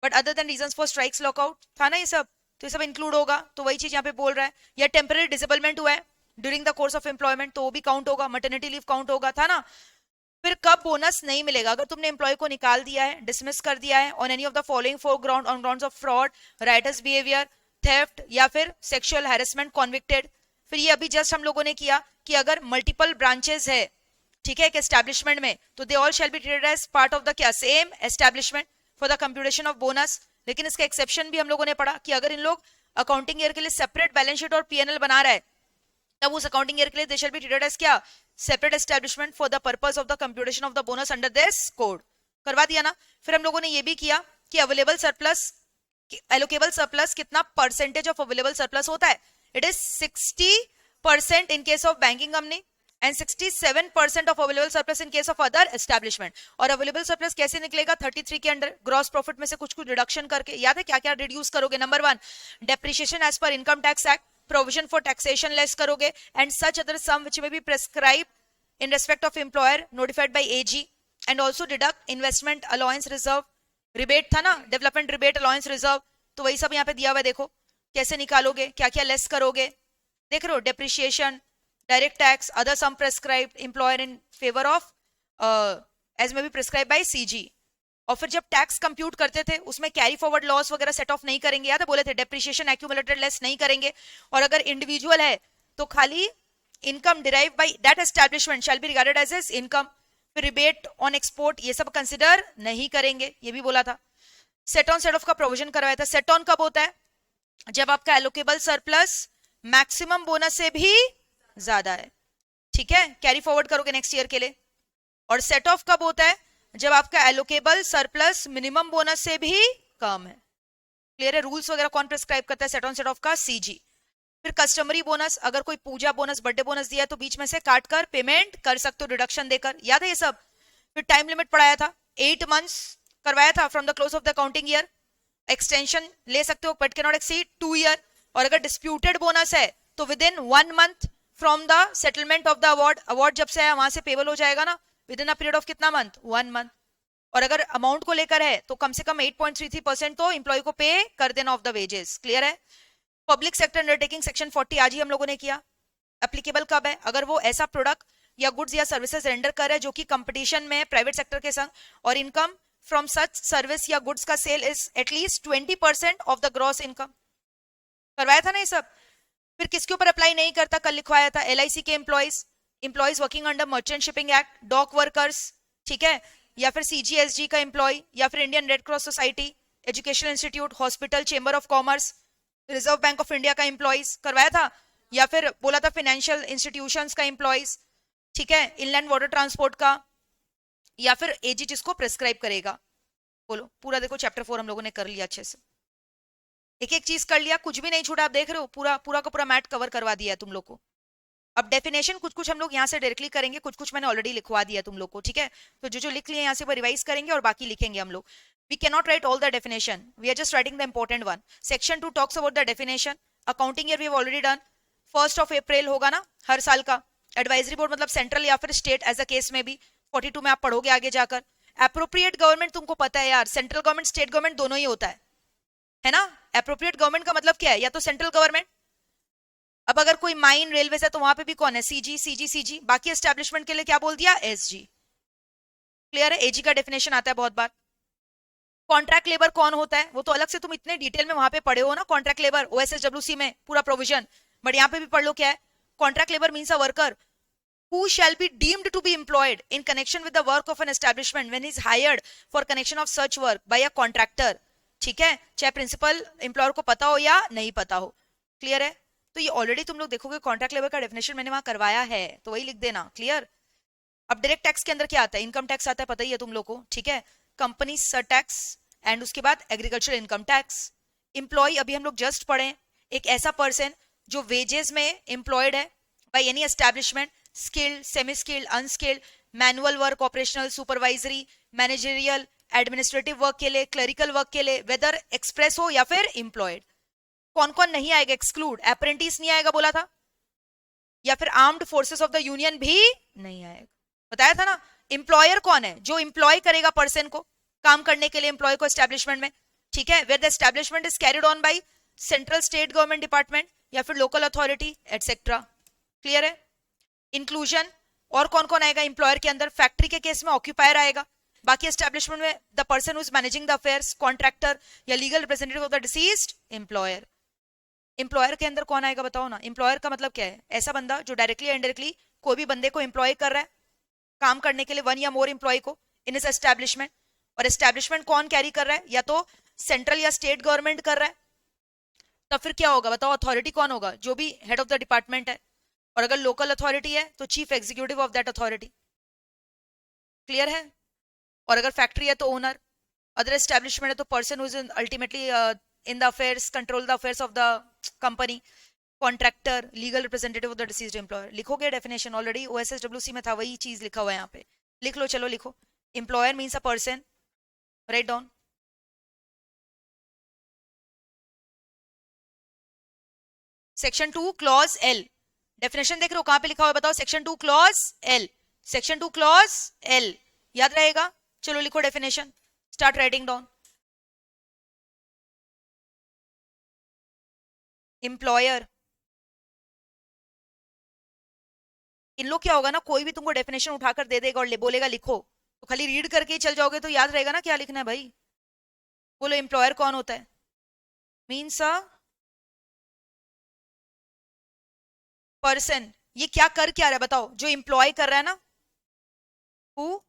but other than reasons for strikes lockout, था ना ये सब, तो ये सब इंक्लूड होगा। तो वही चीज यहाँ पे बोल रहा है। या टेम्पररी डिसेबलमेंट हुआ है during the course of employment, तो वो भी काउंट होगा, मटर्निटी लीव काउंट होगा, था ना। फिर कब बोनस नहीं मिलेगा? अगर तुमने एम्प्लॉय को निकाल दिया है, डिसमिस कर दिया है on any of the following 4 ground, on grounds of fraud, writers behaviour, theft, या फिर सेक्सुअल हैरेसमेंट कॉन्विक्टेड। फिर ये अभी जस्ट हम लोगों ने किया कि अगर मल्टीपल ब्रांचेस है, ठीक है, एक एस्टैब्लिशमेंट में, तो they all shall be treated as part of the क्या? Same establishment for the computation of bonus. लेकिन इसका एक्सेप्शन भी हम लोगों ने पढ़ा कि अगर इन लोग अकाउंटिंग ईयर के लिए सेपरेट बैलेंस शीट और पीएनएल बना रहा है, तब उस अकाउंटिंग ईयर के लिए दे शैल बी ट्रीटेड एज क्या? Separate establishment for the purpose of the computation of the bonus under this code. करवा दिया ना। फिर हम लोगों ने ये भी किया कि अवेलेबल सरप्लस, एलोकेबल सरप्लस कितना परसेंटेज ऑफ अवेलेबल सरप्लस होता है? It is 60% in case of banking company and 67% of available surplus in case of other establishment. और अवेलेबल सरप्लस कैसे निकलेगा? 33 के अंडर ग्रॉस प्रॉफिट में से कुछ कुछ रिडक्शन करके। याद है क्या क्या रिड्यूस करोगे? Number 1, depreciation as per income tax act, provision for taxation less करोगे, and such other sum which may be prescribe in respect of employer notified by AG, and also deduct investment allowance reserve, rebate था ना, development rebate allowance reserve. तो वही सब यहाँ पे दिया हुआ है, देखो कैसे निकालोगे, क्या क्या लेस करोगे। देख रहे हो? Depreciation, direct tax, other some prescribed employer in favour of as may be prescribe by CG. और फिर जब टैक्स कंप्यूट करते थे उसमें कैरी फॉरवर्ड लॉस वगैरह सेट ऑफ नहीं करेंगे, याद है बोले थे, डेप्रिसिएशन एक्यूमुलेटेड लेस नहीं करेंगे। और अगर इंडिविजुअल है तो खाली income derive by that establishment shall be regarded as his income. फिर रिबेट ऑन एक्सपोर्ट ये सब कंसिडर नहीं करेंगे, ये भी बोला था। सेट ऑन सेट ऑफ का प्रोविजन करवाया था। सेट ऑन कब होता है? जब आपका एलोकेबल सरप्लस मैक्सिमम बोनस से भी ज्यादा है, ठीक है, कैरी फॉरवर्ड करोगे नेक्स्ट ईयर के लिए। और सेट ऑफ कब होता है? जब आपका एलोकेबल सरप्लस मिनिमम बोनस से भी कम है। क्लियर है? रूल्स वगैरह कौन प्रिस्क्राइब करता है? सेट ऑन सेट ऑफ का सीजी। फिर कस्टमरी बोनस, अगर कोई पूजा बोनस, बर्थडे बोनस दिया है तो बीच में से काट कर पेमेंट कर सकते हो डिडक्शन देकर, याद है ये सब। फिर टाइम लिमिट पढ़ाया था, 8 मंथ्स करवाया था from the close of the accounting year. Extension ले सकते हो but can not exceed 2 year. और अगर डिस्प्यूटेड बोनस है तो with in 1 month from the settlement of the award, award जब से है वहां से पेबल हो जाएगा ना, with in a period of कितना मंथ? 1 मंथ। और अगर अमाउंट को लेकर है तो कम से कम 8.33% तो एम्प्लॉय को पे कर देना ऑफ द वेजेस। क्लियर है? पब्लिक सेक्टर अंडरटेकिंग सेक्शन 40 आज ही हम लोगों ने किया। एप्लीकेबल कब है? अगर वो ऐसा प्रोडक्ट या गुड्स या सर्विसेज रेंडर कर है जो कि कंपटीशन में प्राइवेट सेक्टर के संग, और इनकम फ्रॉम सच सर्विस या गुड्स का sale is at least 20% of the gross income. करवाया था ना ये सब। फिर किसके ऊपर अप्लाई नहीं करता, कल लिखवाया था, LIC के employees, employees working under merchant shipping act, dock workers, ठीक है, या फिर CGSG का एम्प्लॉय, या फिर Indian red cross society, educational institute, hospital, chamber of commerce, reserve bank of India का एम्प्लॉयज करवाया था, या फिर बोला था फाइनेंशियल इंस्टीट्यूशंस का एम्प्लॉयज, ठीक है, इनलैंड वाटर ट्रांसपोर्ट का, या फिर AG जिसको प्रेस्क्राइब करेगा। बोलो, पूरा देखो चैप्टर 4 हम लोगों ने कर लिया अच्छे से, एक एक चीज कर लिया, कुछ भी नहीं छूटा। आप देख रहे हो पूरा पूरा का पूरा मैट कवर करवा दिया है तुम लोग को। अब डेफिनेशन कुछ कुछ हम लोग यहाँ से डायरेक्टली करेंगे, कुछ कुछ मैंने ऑलरेडी लिखवा दिया तुम लोग को, ठीक है। तो जो जो लिख लिए यहाँ से वो रिवाइज करेंगे और बाकी लिखेंगे हम लोग। We can not write all the definition, we are just writing the important one. Section 2 talks about the definition. Accounting year we have already done, 1 April होगा ना हर साल का। एडवाइजरी बोर्ड मतलब सेंट्रल या फिर स्टेट, एज अ केस में भी 42 में आप पढ़ोगे आगे जाकर। एप्रोप्रिएट गवर्नमेंट तुमको पता है यार, सेंट्रल गवर्नमेंट स्टेट गवर्नमेंट दोनों ही होता है ना। एप्रोप्रिएट गवर्नमेंट का मतलब क्या है, या तो सेंट्रल गवर्नमेंट, अब अगर कोई माइन रेलवे है तो वहां पे भी कौन है, CG, बाकी एस्टेब्लिशमेंट के लिए क्या बोल दिया, SG। क्लियर है, AG का डेफिनेशन आता है बहुत बार। कॉन्ट्रैक्ट लेबर कौन होता है, वो तो अलग से तुम इतने डिटेल में वहां पे पढ़े हो ना, कॉन्ट्रैक्ट लेबर OSSWC में पूरा प्रोविजन, बट यहाँ पे भी पढ़ लो क्या है। Contract labour means a worker who shall be deemed to be employed in connection with the work of an establishment when he is hired for connection of such work by a contractor, ठीक है, चाहे principal employer को पता हो या नहीं पता हो। क्लियर है, तो ये ऑलरेडी तुम लोग देखोगे कॉन्ट्रैक्ट लेबर का डेफिनेशन मैंने वहां करवाया है, तो वही लिख देना। क्लियर। अब डायरेक्ट टैक्स के अंदर क्या आता है, इनकम टैक्स आता है, पता ही है तुम लोग को, ठीक है, कंपनी सर टैक्स, एंड उसके बाद एग्रीकल्चर इनकम टैक्स। एम्प्लॉय अभी हम लोग जस्ट पढ़े, एक ऐसा पर्सन जो वेजेस में एम्प्लॉयड है by any establishment, skilled, semi skilled, unskilled, manual work, operational, supervisory, managerial, administrative work के लिए, क्लरिकल वर्क के लिए, वेदर एक्सप्रेस हो या फिर एम्प्लॉयड। कौन कौन नहीं आएगा, एक्सक्लूड, अप्रेंटिस नहीं आएगा बोला था, या फिर armed forces of the union भी नहीं आएगा, बताया था ना। एम्प्लॉयर कौन है, जो एम्प्लॉय करेगा पर्सन को काम करने के लिए, एम्प्लॉय को एस्टैब्लिशमेंट में, ठीक है, where the establishment is carried on by central state government department या फिर लोकल अथॉरिटी एटसेट्रा। क्लियर है। इंक्लूजन, और कौन कौन आएगा एम्प्लॉयर के अंदर, फैक्ट्री के केस में ऑक्यूपायर आएगा, बाकी एस्टैब्लिशमेंट में the person who is managing the affairs, contractor या legal representative of the deceased employer. Employer के अंदर कौन आएगा बताओ ना, एम्प्लॉयर का मतलब क्या है, ऐसा बंदा जो डायरेक्टली इनडायरेक्टली कोई भी बंदे को एम्प्लॉय कर रहा है काम करने के लिए, 1 या मोर एम्प्लॉय को इन इस एस्टैब्लिशमेंट। और एस्टैब्लिशमेंट कौन कैरी कर रहा है, या तो सेंट्रल या स्टेट गवर्नमेंट कर रहा है, तब फिर क्या होगा बताओ, अथॉरिटी कौन होगा, जो भी हेड ऑफ द डिपार्टमेंट है, और अगर लोकल अथॉरिटी है तो chief executive of that authority. Clear है। और अगर फैक्ट्री है तो ओनर, अदर एस्टैब्लिशमेंट है तो person who is ultimately in the affairs, control the affairs of the company, contractor, legal representative of the deceased employer. लिखोगे डेफिनेशन, ऑलरेडी OSSWC में था, वही चीज लिखा हुआ है यहाँ पे, लिख लो, चलो लिखो। Employer means a person, write down. Section 2 clause L, definition देख रहे हो कहां पे लिखा हुआ है बताओ, section 2 clause L, section 2 clause L, याद रहेगा। चलो लिखो definition, start writing down. Employer, इन लोग क्या होगा ना, कोई भी तुमको डेफिनेशन उठाकर दे देगा और बोलेगा लिखो, तो खाली रीड करके ही चल जाओगे तो याद रहेगा ना क्या लिखना है भाई। बोलो एम्प्लॉयर कौन होता है, मीन्स अ पर्सन। ये क्या कर क्या रहा है बताओ, जो एम्प्लॉय कर रहा है ना, हु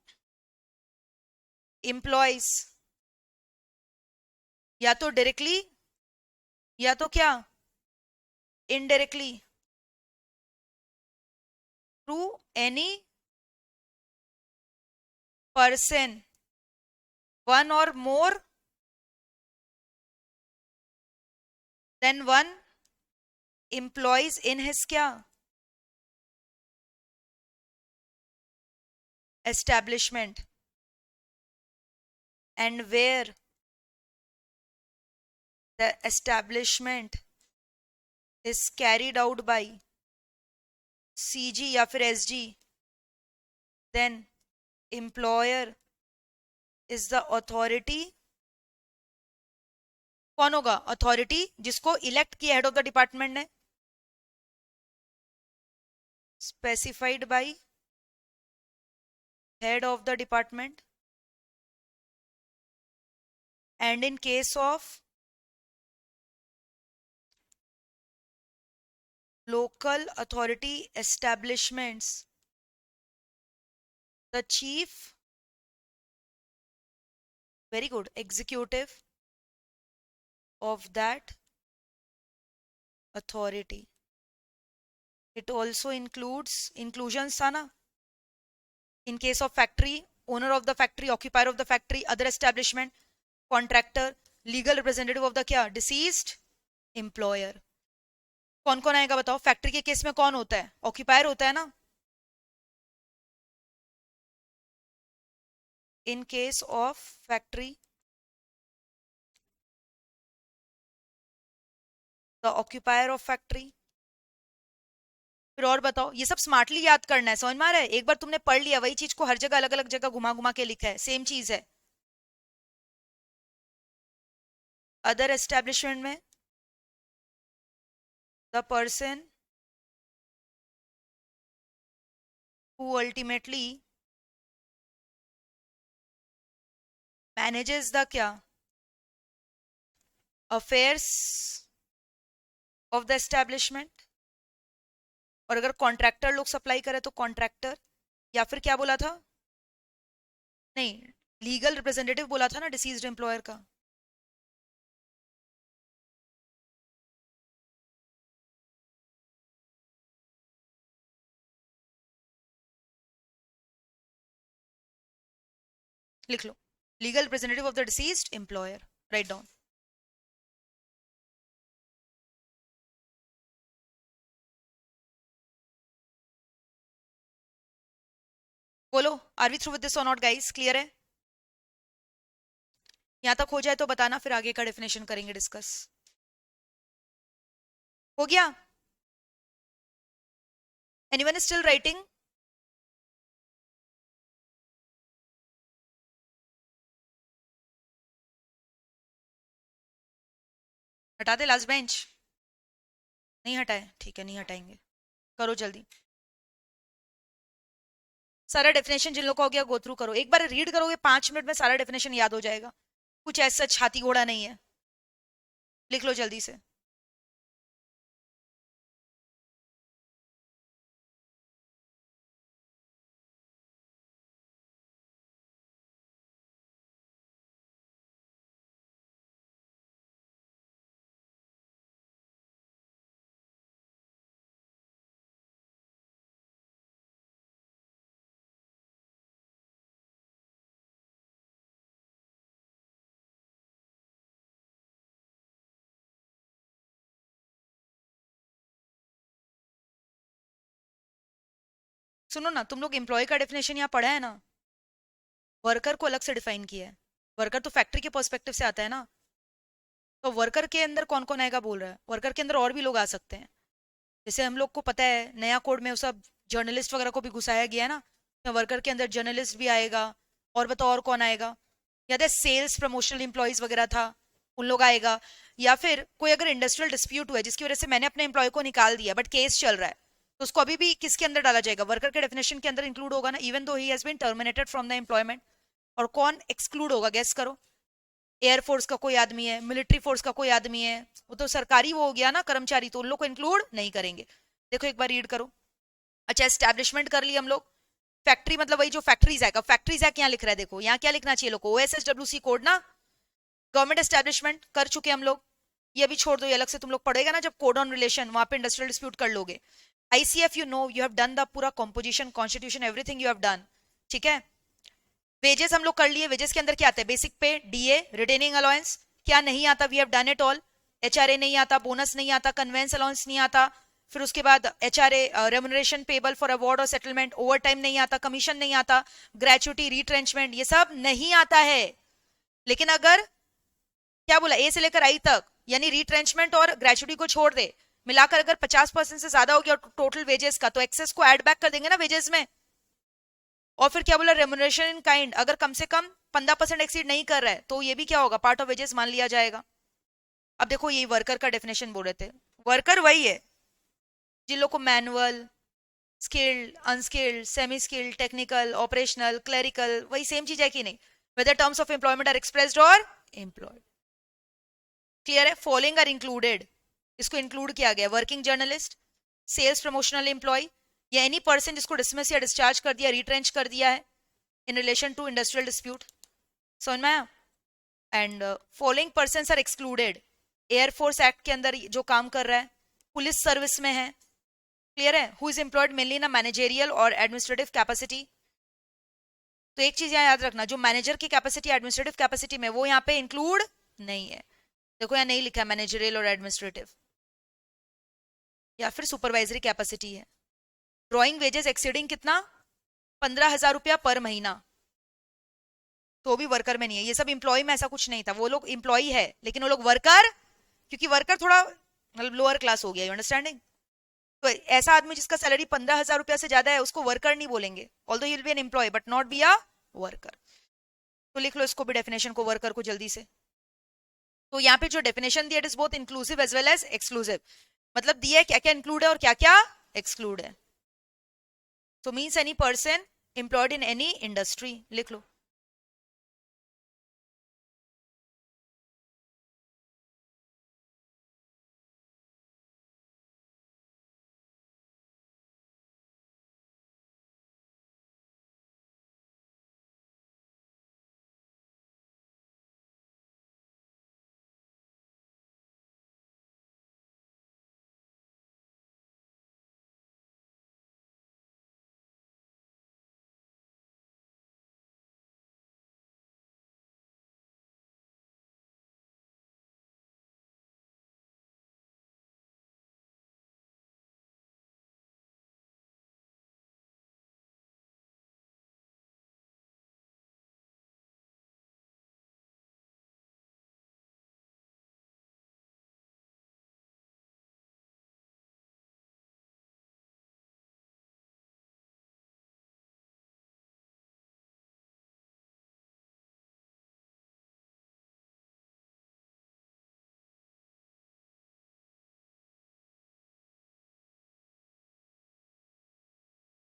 एम्प्लॉयज, या तो डायरेक्टली या तो क्या indirectly, through any person, 1 or more than 1 employees in his क्या establishment, and where the establishment is carried out by CG या फिर SG, then employer is the authority। कौन होगा अथॉरिटी, जिसको इलेक्ट किया हेड ऑफ द डिपार्टमेंट ने, specified by head of the department, and in case of local authority establishments, the chief, very good, executive of that authority. It also includes, inclusions था ना, in case of factory, owner of the factory, occupier of the factory, other establishment, contractor, legal representative of the क्या, deceased employer. कौन कौन आएगा बताओ, factory के case में कौन होता है, ऑक्यूपायर होता है ना. In case of factory, the occupier of factory. फिर और बताओ, ये सब स्मार्टली याद करना है, समझ में आ रहा है. एक बार तुमने पढ़ लिया, वही चीज को हर जगह अलग अलग जगह घुमा घुमा के लिखा है, सेम चीज है. अदर एस्टेब्लिशमेंट में the person who ultimately manages the क्या, affairs of the establishment. और अगर कॉन्ट्रैक्टर लोग सप्लाई करे तो कॉन्ट्रैक्टर, या फिर क्या बोला था, नहीं, लीगल रिप्रेजेंटेटिव बोला था ना डिसीज्ड एम्प्लॉयर का. लिख लो, legal representative of the deceased employer, write down. बोलो, are we through with this और नॉट गाइस, क्लियर है. यहां तक हो जाए तो बताना, फिर आगे का डेफिनेशन करेंगे डिस्कस. हो गया? Anyone is still writing? हटा दे लास्ट बेंच? नहीं हटाए, ठीक है, नहीं हटाएंगे. करो जल्दी सारा डेफिनेशन, जिन लोगों को हो गया गो थ्रू करो. एक बार रीड करोगे 5 मिनट में सारा डेफिनेशन याद हो जाएगा. कुछ ऐसा छाती घोड़ा नहीं है. लिख लो जल्दी से. सुनो ना, तुम लोग एम्प्लॉय का डेफिनेशन यहाँ पढ़ा है ना, वर्कर को अलग से डिफाइन किया है. वर्कर तो फैक्ट्री के पर्सपेक्टिव से आता है ना, तो वर्कर के अंदर कौन कौन आएगा बोल रहा है. वर्कर के अंदर और भी लोग आ सकते हैं. जैसे हम लोग को पता है नया कोड में वो सब जर्नलिस्ट वगैरह को भी घुसाया गया है ना, तो वर्कर के अंदर जर्नलिस्ट भी आएगा. और बताओ और कौन आएगा. याद है सेल्स प्रमोशनल इंप्लॉइज वगैरह था, उन लोग आएगा. या फिर कोई अगर इंडस्ट्रियल डिस्प्यूट हुआ है जिसकी वजह से मैंने अपने एम्प्लॉय को निकाल दिया बट केस चल रहा है, तो उसको अभी भी किसके अंदर डाला जाएगा, वर्कर के डेफिनेशन के अंदर इंक्लूड होगा ना, even though he has been terminated from the employment. और कौन एक्सक्लूड होगा, गेस करो. एयरफोर्स का कोई आदमी है, मिलिट्री फोर्स का कोई आदमी है, वो तो सरकारी वो हो गया ना कर्मचारी, तो उन लोग को इंक्लूड नहीं करेंगे. देखो एक बार रीड करो. अच्छा, एस्टैब्लिशमेंट कर लिया हम लोग. फैक्ट्री मतलब वही जो फैक्ट्रीज है, फैक्ट्रीज है क्या लिख रहा है, देखो यहाँ क्या लिखना चाहिए लोग को, OSSWC कोड ना. गवर्नमेंट एस्टैब्लिशमेंट कर चुके हम लोग, ये अभी छोड़ दो, ये अलग से तुम लोग पढ़ेगा ना जब कोड ऑन रिलेशन, वहां पे इंडस्ट्रियल डिस्प्यूट कर लोगे. ICF, you know you have done the पूरा composition, constitution, everything you have done. ठीक है. वेजेस हम लोग कर लिए. वेजेस के अंदर क्या आता है, बेसिक पे, DA, रिटेनिंग अलाउंस क्या नहीं आता, we have done it all. HRA नहीं आता, बोनस नहीं आता, कन्वेंस अलाउंस नहीं आता. फिर उसके बाद HRA, remuneration payable for award और सेटलमेंट, ओवर टाइम नहीं आता, कमीशन नहीं आता, ग्रेचुटी, रिट्रेंचमेंट, ये सब नहीं आता है. लेकिन अगर क्या बोला, A से लेकर I तक, यानी रिट्रेंचमेंट और ग्रेचुटी को छोड़ दे, मिलाकर अगर 50% से ज्यादा हो गया टोटल वेजेस का, तो एक्सेस को ऐड बैक कर देंगे ना वेजेस में. और फिर क्या बोला, रेमुनरेशन इन काइंड अगर कम से कम 15% एक्सीड नहीं कर रहा है तो ये भी क्या होगा, पार्ट ऑफ वेजेस मान लिया जाएगा. अब देखो ये वर्कर का डेफिनेशन बोल रहे थे. वर्कर वही है जिन लोग को manual, skilled, unskilled, semi skilled, technical, operational, clerical, वही सेम चीज है कि नहीं, whether terms of employment are expressed और एम्प्लॉयड. क्लियर है. फॉलोइंग आर इंक्लूडेड, इसको इंक्लूड किया गया. Working journalist, sales promotional employ या एनी पर्सन जिसको डिसमिस या डिस्चार्ज कर दिया, रिट्रेंच कर दिया है in relation to industrial dispute. समझ में आया? And following person are excluded, air force act के अंदर जो काम कर रहा है, पुलिस सर्विस में है, क्लियर है, who is employed mainly in managerial और एडमिनिस्ट्रेटिव कैपेसिटी। तो एक चीज यहाँ याद रखना, जो मैनेजर की कैपेसिटी एडमिनिस्ट्रेटिव कैपेसिटी में, वो यहाँ पे इंक्लूड नहीं है। देखो यहाँ नहीं लिखा है मैनेजरियल और एडमिनिस्ट्रेटिव, या फिर सुपरवाइजरी कैपेसिटी है। ड्रॉइंग वेजेस एक्सीडिंग कितना, 15,000 रुपया पर महीना, तो भी वर्कर में नहीं है। ये सब इंप्लॉय में ऐसा कुछ नहीं था, वो लोग इंप्लॉय है लेकिन वो लोग वर्कर, क्योंकि वर्कर थोड़ा मतलब लोअर क्लास हो गया, यू अंडरस्टैंडिंग। तो ऐसा आदमी जिसका सैलरी 15,000 रुपया से ज्यादा है उसको वर्कर नहीं बोलेंगे, although he will be an employ but not be a worker. तो लिख लो इसको भी, डेफिनेशन को, वर्कर को, जल्दी से। तो यहाँ पे जो डेफिनेशन दिया it is both inclusive as well as exclusive, मतलब दिया है क्या क्या इंक्लूड है और क्या क्या एक्सक्लूड है। तो means any person employed in any industry, लिख लो।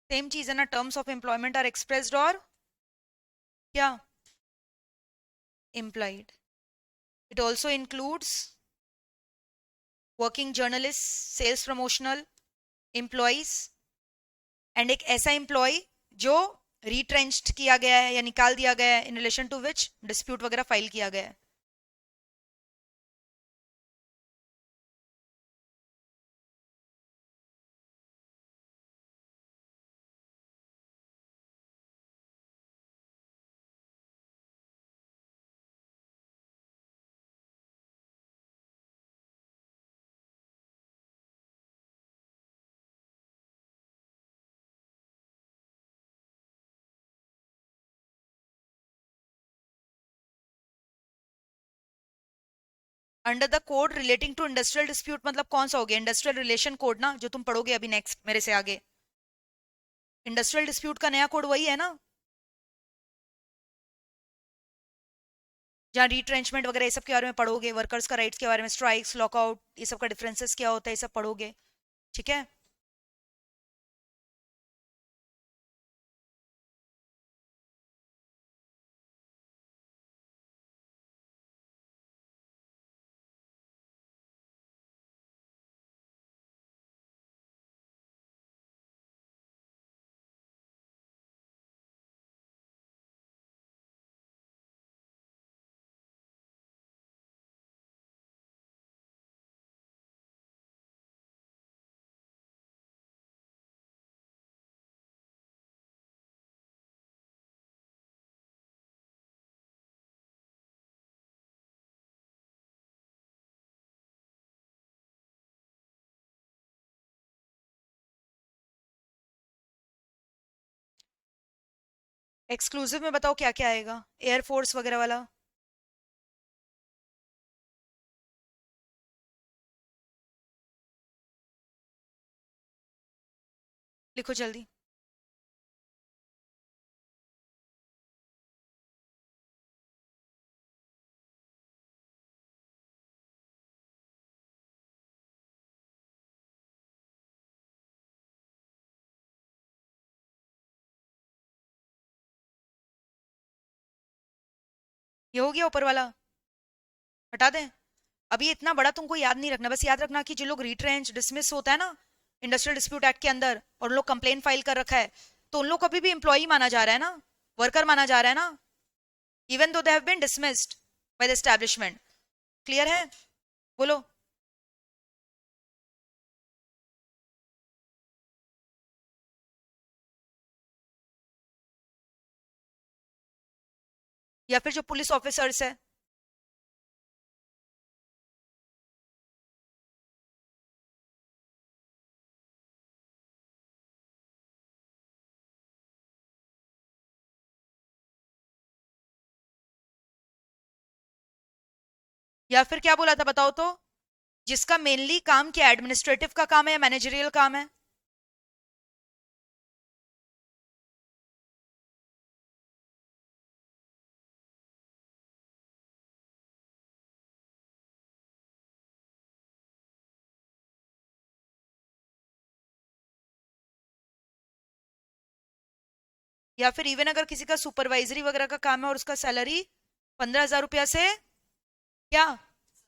सेम चीज है ना, terms of employment are expressed और क्या implied. It also includes working journalists, sales promotional employees, and एक ऐसा एम्प्लॉय जो रिट्रेंच्ड किया गया है या निकाल दिया गया है, in relation to which dispute वगैरह फाइल किया गया है। Under the code relating to industrial dispute, मतलब कौन सा हो गया, इंडस्ट्रियल रिलेशन कोड ना, जो तुम पढ़ोगे अभी नेक्स्ट मेरे से आगे। इंडस्ट्रियल डिस्प्यूट का नया कोड वही है ना, जहाँ रिट्रेंचमेंट वगैरह ये सब के बारे में पढ़ोगे, वर्कर्स का राइट्स के बारे में, स्ट्राइक्स, लॉकआउट, ये सब का डिफरेंसेस क्या होता है, ये सब पढ़ोगे, ठीक है। एक्सक्लूसिव में बताओ क्या क्या आएगा, एयरफोर्स वगैरह वाला। लिखो जल्दी। ये हो गया ऊपर वाला, हटा दें। अभी इतना बड़ा तुमको याद नहीं रखना, बस याद रखना कि जो लोग रिट्रेंच डिसमिस होता है ना, इंडस्ट्रियल डिस्प्यूट एक्ट के अंदर और उन लोग कंप्लेन फाइल कर रखा है, तो उन लोग को अभी भी एम्प्लॉई माना जा रहा है ना, वर्कर माना जा रहा है ना, even though they have been dismissed by the establishment. Clear है? बोलो। या फिर जो पुलिस ऑफिसर्स है, या फिर क्या बोला था बताओ तो, जिसका मेनली काम क्या, एडमिनिस्ट्रेटिव का काम है या मैनेजरियल काम है? या फिर इवन अगर किसी का सुपरवाइजरी वगैरह का काम है और उसका सैलरी 15,000 रुपया से क्या,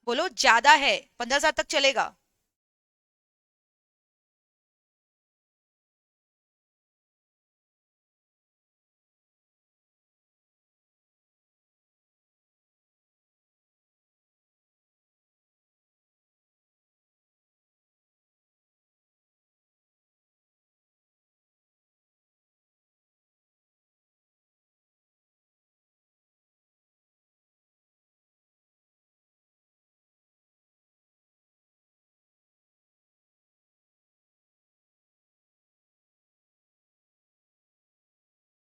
बोलो, ज्यादा है, 15,000 तक चलेगा?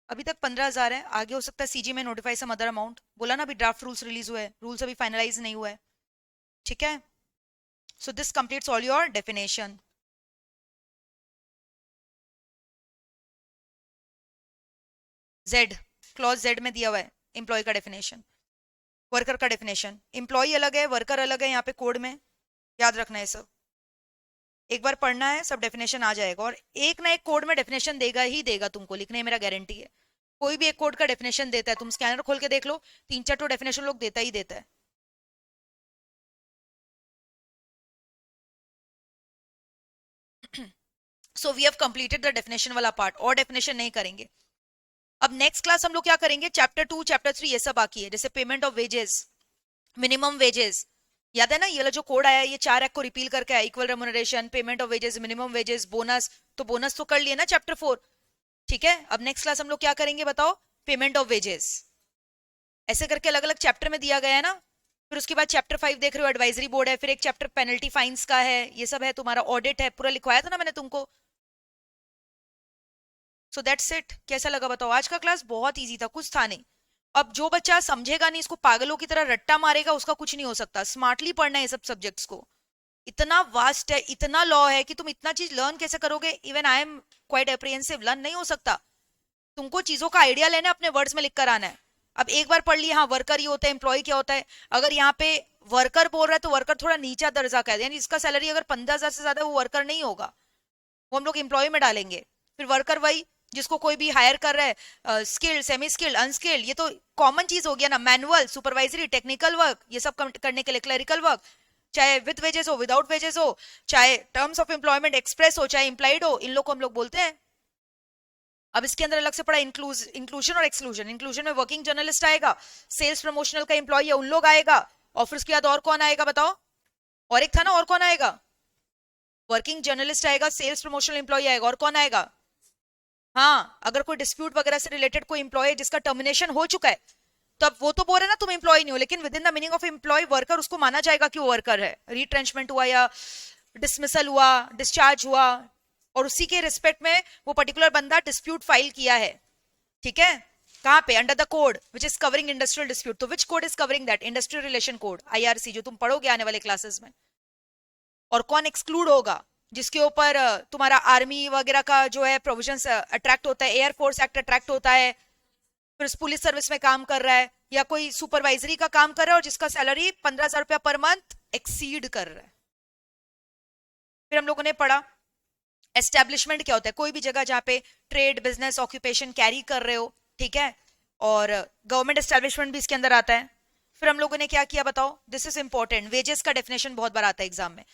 अभी तक 15,000 है, आगे हो सकता है सीजी में नोटिफाई सम अदर अमाउंट। बोला ना अभी ड्राफ्ट रूल्स रिलीज हुए हैं, रूल्स अभी फाइनलाइज नहीं हुआ है। ठीक है, so this completes all your definition. Z, clause Z में दिया हुआ है एम्प्लॉय का डेफिनेशन, वर्कर का डेफिनेशन। एम्प्लॉय अलग है, वर्कर अलग है, यहाँ पे कोड में याद रखना है सब, एक बार पढ़ना है, सब डेफिनेशन आ जाएगा। और एक ना एक कोड में डेफिनेशन देगा ही देगा तुमको, लिखने में मेरा गारंटी है। कोई भी एक कोड का डेफिनेशन देता है, तुम स्कैनर खोल के देख लो, 3-4 तो डेफिनेशन लोग देता ही देता है। So we have completed the definition वाला पार्ट, और डेफिनेशन नहीं करेंगे। अब नेक्स्ट क्लास हम लोग क्या करेंगे, चैप्टर 2 चैप्टर 3 ये सब बाकी है, जैसे payment of wages, minimum wages. याद है ना ये वाला जो कोड आया, ये 4 एक्ट को रिपील करके आया, equal remuneration, payment of wages, minimum wages, bonus. तो बोनस तो कर लिए ना चैप्टर 4। ठीक है, अब नेक्स्ट क्लास हम लोग क्या करेंगे बताओ, पेमेंट ऑफ वेजेस। ऐसे करके अलग अलग चैप्टर में दिया गया है ना। फिर उसके बाद चैप्टर 5 देख रहे हो, एडवाइजरी बोर्ड है, फिर एक चैप्टर पेनल्टी फाइन्स का है, ये सब है, तुम्हारा ऑडिट है, पूरा लिखवाया था ना मैंने तुमको। So that's it. कैसा लगा बताओ, आज का क्लास बहुत इजी था, कुछ था नहीं। अब जो बच्चा समझेगा नहीं, इसको पागलों की तरह रट्टा मारेगा, उसका कुछ नहीं हो सकता। स्मार्टली पढ़ना है ये सब सब्जेक्ट्स को, इतना वास्ट है, इतना लॉ है कि तुम इतना चीज लर्न कैसे करोगे। Even I am quite apprehensive, learn नहीं हो सकता। तुमको चीजों का आइडिया लेना, अपने वर्ड्स में लिख कर आना है। अब एक बार पढ़ लिया, हाँ वर्कर ये होता है, एम्प्लॉय क्या होता है। अगर यहाँ पे वर्कर बोल रहा है तो वर्कर थोड़ा नीचा दर्जा का है, यानी इसका सैलरी अगर 15,000 से ज्यादा, वो वर्कर नहीं होगा, वो हम लोग एम्प्लॉय में डालेंगे। फिर वर्कर वही जिसको कोई भी हायर कर रहा है, स्किल्ड, सेमी स्किल्ड, अनस्किल्ड, ये तो कॉमन चीज हो गया ना। मैनुअल, सुपरवाइजरी, टेक्निकल वर्क, ये सब करने के लिए क्लरिकल वर्क, चाहे विद वेजेस हो, विदाउट वेजेस हो, चाहे टर्म्स ऑफ एम्प्लॉयमेंट एक्सप्रेस हो, चाहे इंप्लाइड हो, इन लोग को हम लोग बोलते हैं। अब इसके अंदर अलग से पड़ा इंक्लूजन और एक्सक्लूजन। इंक्लूजन में वर्किंग जर्नलिस्ट आएगा, सेल्स प्रमोशनल का एम्प्लॉय है उन लोग आएगा, और फिर उसके बाद और कौन आएगा बताओ, और एक था ना, और कौन आएगा, वर्किंग जर्नलिस्ट आएगा, सेल्स प्रमोशनल एम्प्लॉय आएगा, और कौन आएगा। हाँ, अगर कोई डिस्प्यूट वगैरह से रिलेटेड कोई एम्प्लॉय जिसका टर्मिनेशन हो चुका है, तो अब वो तो बोल रहे ना तुम एम्प्लॉय नहीं हो, लेकिन within the meaning of employ worker उसको माना जाएगा कि वो वर्कर है। रिट्रेंचमेंट हुआ या डिसमिसल हुआ, डिस्चार्ज हुआ, और उसी के रिस्पेक्ट में वो पर्टिकुलर बंदा डिस्प्यूट फाइल किया है। ठीक है, कहाँ पे, under the code which is covering industrial dispute. तो which code is covering that, industrial relation code, IRC, जो तुम पढ़ोगे आने वाले क्लासेस में। और कौन एक्सक्लूड होगा, जिसके ऊपर तुम्हारा आर्मी वगैरह का जो है प्रोविजंस अट्रैक्ट होता है, एयरफोर्स एक्ट अट्रैक्ट होता है, फिर पुलिस सर्विस में काम कर रहा है, या कोई सुपरवाइजरी का काम कर रहा है और जिसका सैलरी 15,000 रुपया पर मंथ एक्सीड कर रहा है। फिर हम लोगों ने पढ़ा एस्टेब्लिशमेंट क्या होता है, कोई भी जगह जहां पे ट्रेड, बिजनेस, ऑक्यूपेशन कैरी कर रहे हो। ठीक है, और गवर्नमेंट एस्टेब्लिशमेंट भी इसके अंदर आता है। फिर हम लोगों ने क्या किया बताओ, दिस इज इंपॉर्टेंट, वेजेस का डेफिनेशन बहुत बार आता है एग्जाम में।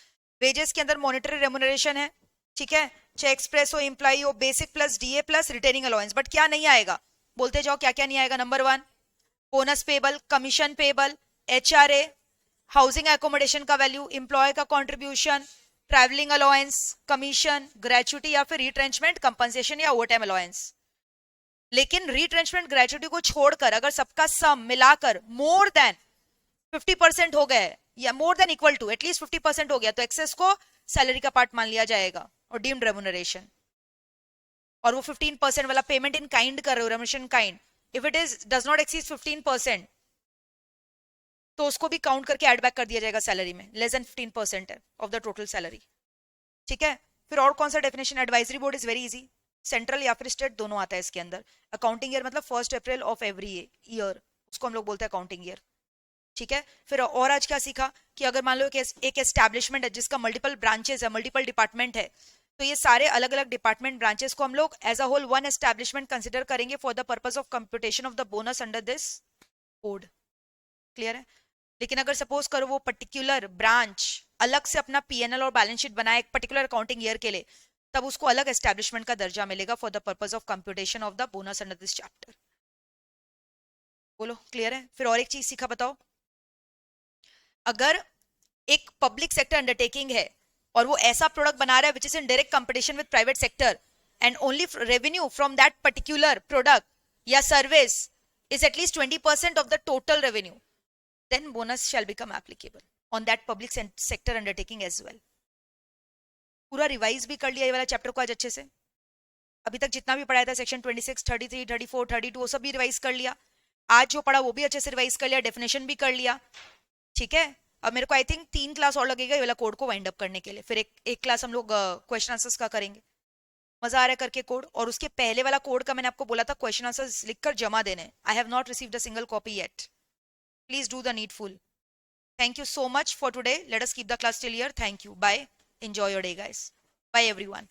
वेजेस के अंदर मॉनिटरी रेमुनरेशन है, ठीक है, चाहे एक्सप्रेस हो, इम्प्लाई हो, basic plus DA plus retaining allowance. But क्या नहीं आएगा, बोलते जाओ क्या क्या नहीं आएगा। Number 1 bonus payable, commission payable, HRA, housing accommodation का वैल्यू, एम्प्लॉय का contribution, travelling allowance, commission, gratuity या फिर रिट्रेंचमेंट कंपनसेशन या ओवरटाइम अलाउंस। लेकिन रिट्रेंचमेंट ग्रेचुटी को छोड़कर अगर सबका सम मिलाकर मोर देन 50% हो गए या more than equal to at least 50% हो गया तो एक्सेस को सैलरी का पार्ट मान लिया जाएगा और डीम्ड रेम्युनरेशन। और वो 15% वाला पेमेंट इन काइंड कर रहे हो, remuneration kind, if it is does not exceed 15% तो उसको भी काउंट करके ऐड बैक कर दिया जाएगा सैलरी में, लेस देन 15% है ऑफ द टोटल सैलरी। ठीक है, फिर और कौन सा definition, advisory board is very easy, central या फिर स्टेट दोनों आता है इसके अंदर। अकाउंटिंग ईयर मतलब 1 अप्रैल ऑफ एवरी ईयर, उसको हम लोग बोलते हैं अकाउंटिंग ईयर। ठीक है, फिर और आज क्या सीखा कि अगर मान लो एक एस्टैब्लिशमेंट है जिसका मल्टीपल ब्रांचेस है, मल्टीपल डिपार्टमेंट है, तो ये सारे अलग अलग डिपार्टमेंट ब्रांचेस को हम लोग as a whole one establishment consider करेंगे for the purpose of computation of the bonus under this code. Clear है? लेकिन अगर सपोज करो वो पर्टिकुलर ब्रांच अलग से अपना पीएनएल और बैलेंस शीट बनाए एक पर्टिकुलर अकाउंटिंग ईयर के लिए, तब उसको अलग एस्टैब्लिशमेंट का दर्जा मिलेगा for the purpose of computation of the bonus under this chapter. बोलो क्लियर है? फिर और एक चीज सीखा, बताओ। अगर एक पब्लिक सेक्टर अंडरटेकिंग है और वो ऐसा प्रोडक्ट बना रहा है विच is in direct competition with private sector and only revenue from that particular product या service is at least 20% of the total revenue, then bonus shall become applicable on that public sector undertaking as well. पूरा revise भी कर लिया ये वाला chapter को आज अच्छे से। अभी तक जितना भी पढ़ाया था सेक्शन 26, 33, 34, 32 वो सब भी रिवाइज कर लिया। आज जो पढ़ा वो भी अच्छे से रिवाइज कर लिया, डेफिनेशन भी कर लिया। ठीक है, अब मेरे को आई थिंक 3 क्लास और लगेगा ये वाला कोड को वाइंड अप करने के लिए, फिर एक क्लास हम लोग क्वेश्चन आंसर्स का करेंगे। मजा आ रहा है करके कोड? और उसके पहले वाला कोड का मैंने आपको बोला था क्वेश्चन आंसर्स लिखकर जमा देने। I have not received a single copy yet, please do the needful. Thank you so much for today. Let us keep the class till here. Thank you. Bye. Enjoy your day, guys. Bye, everyone.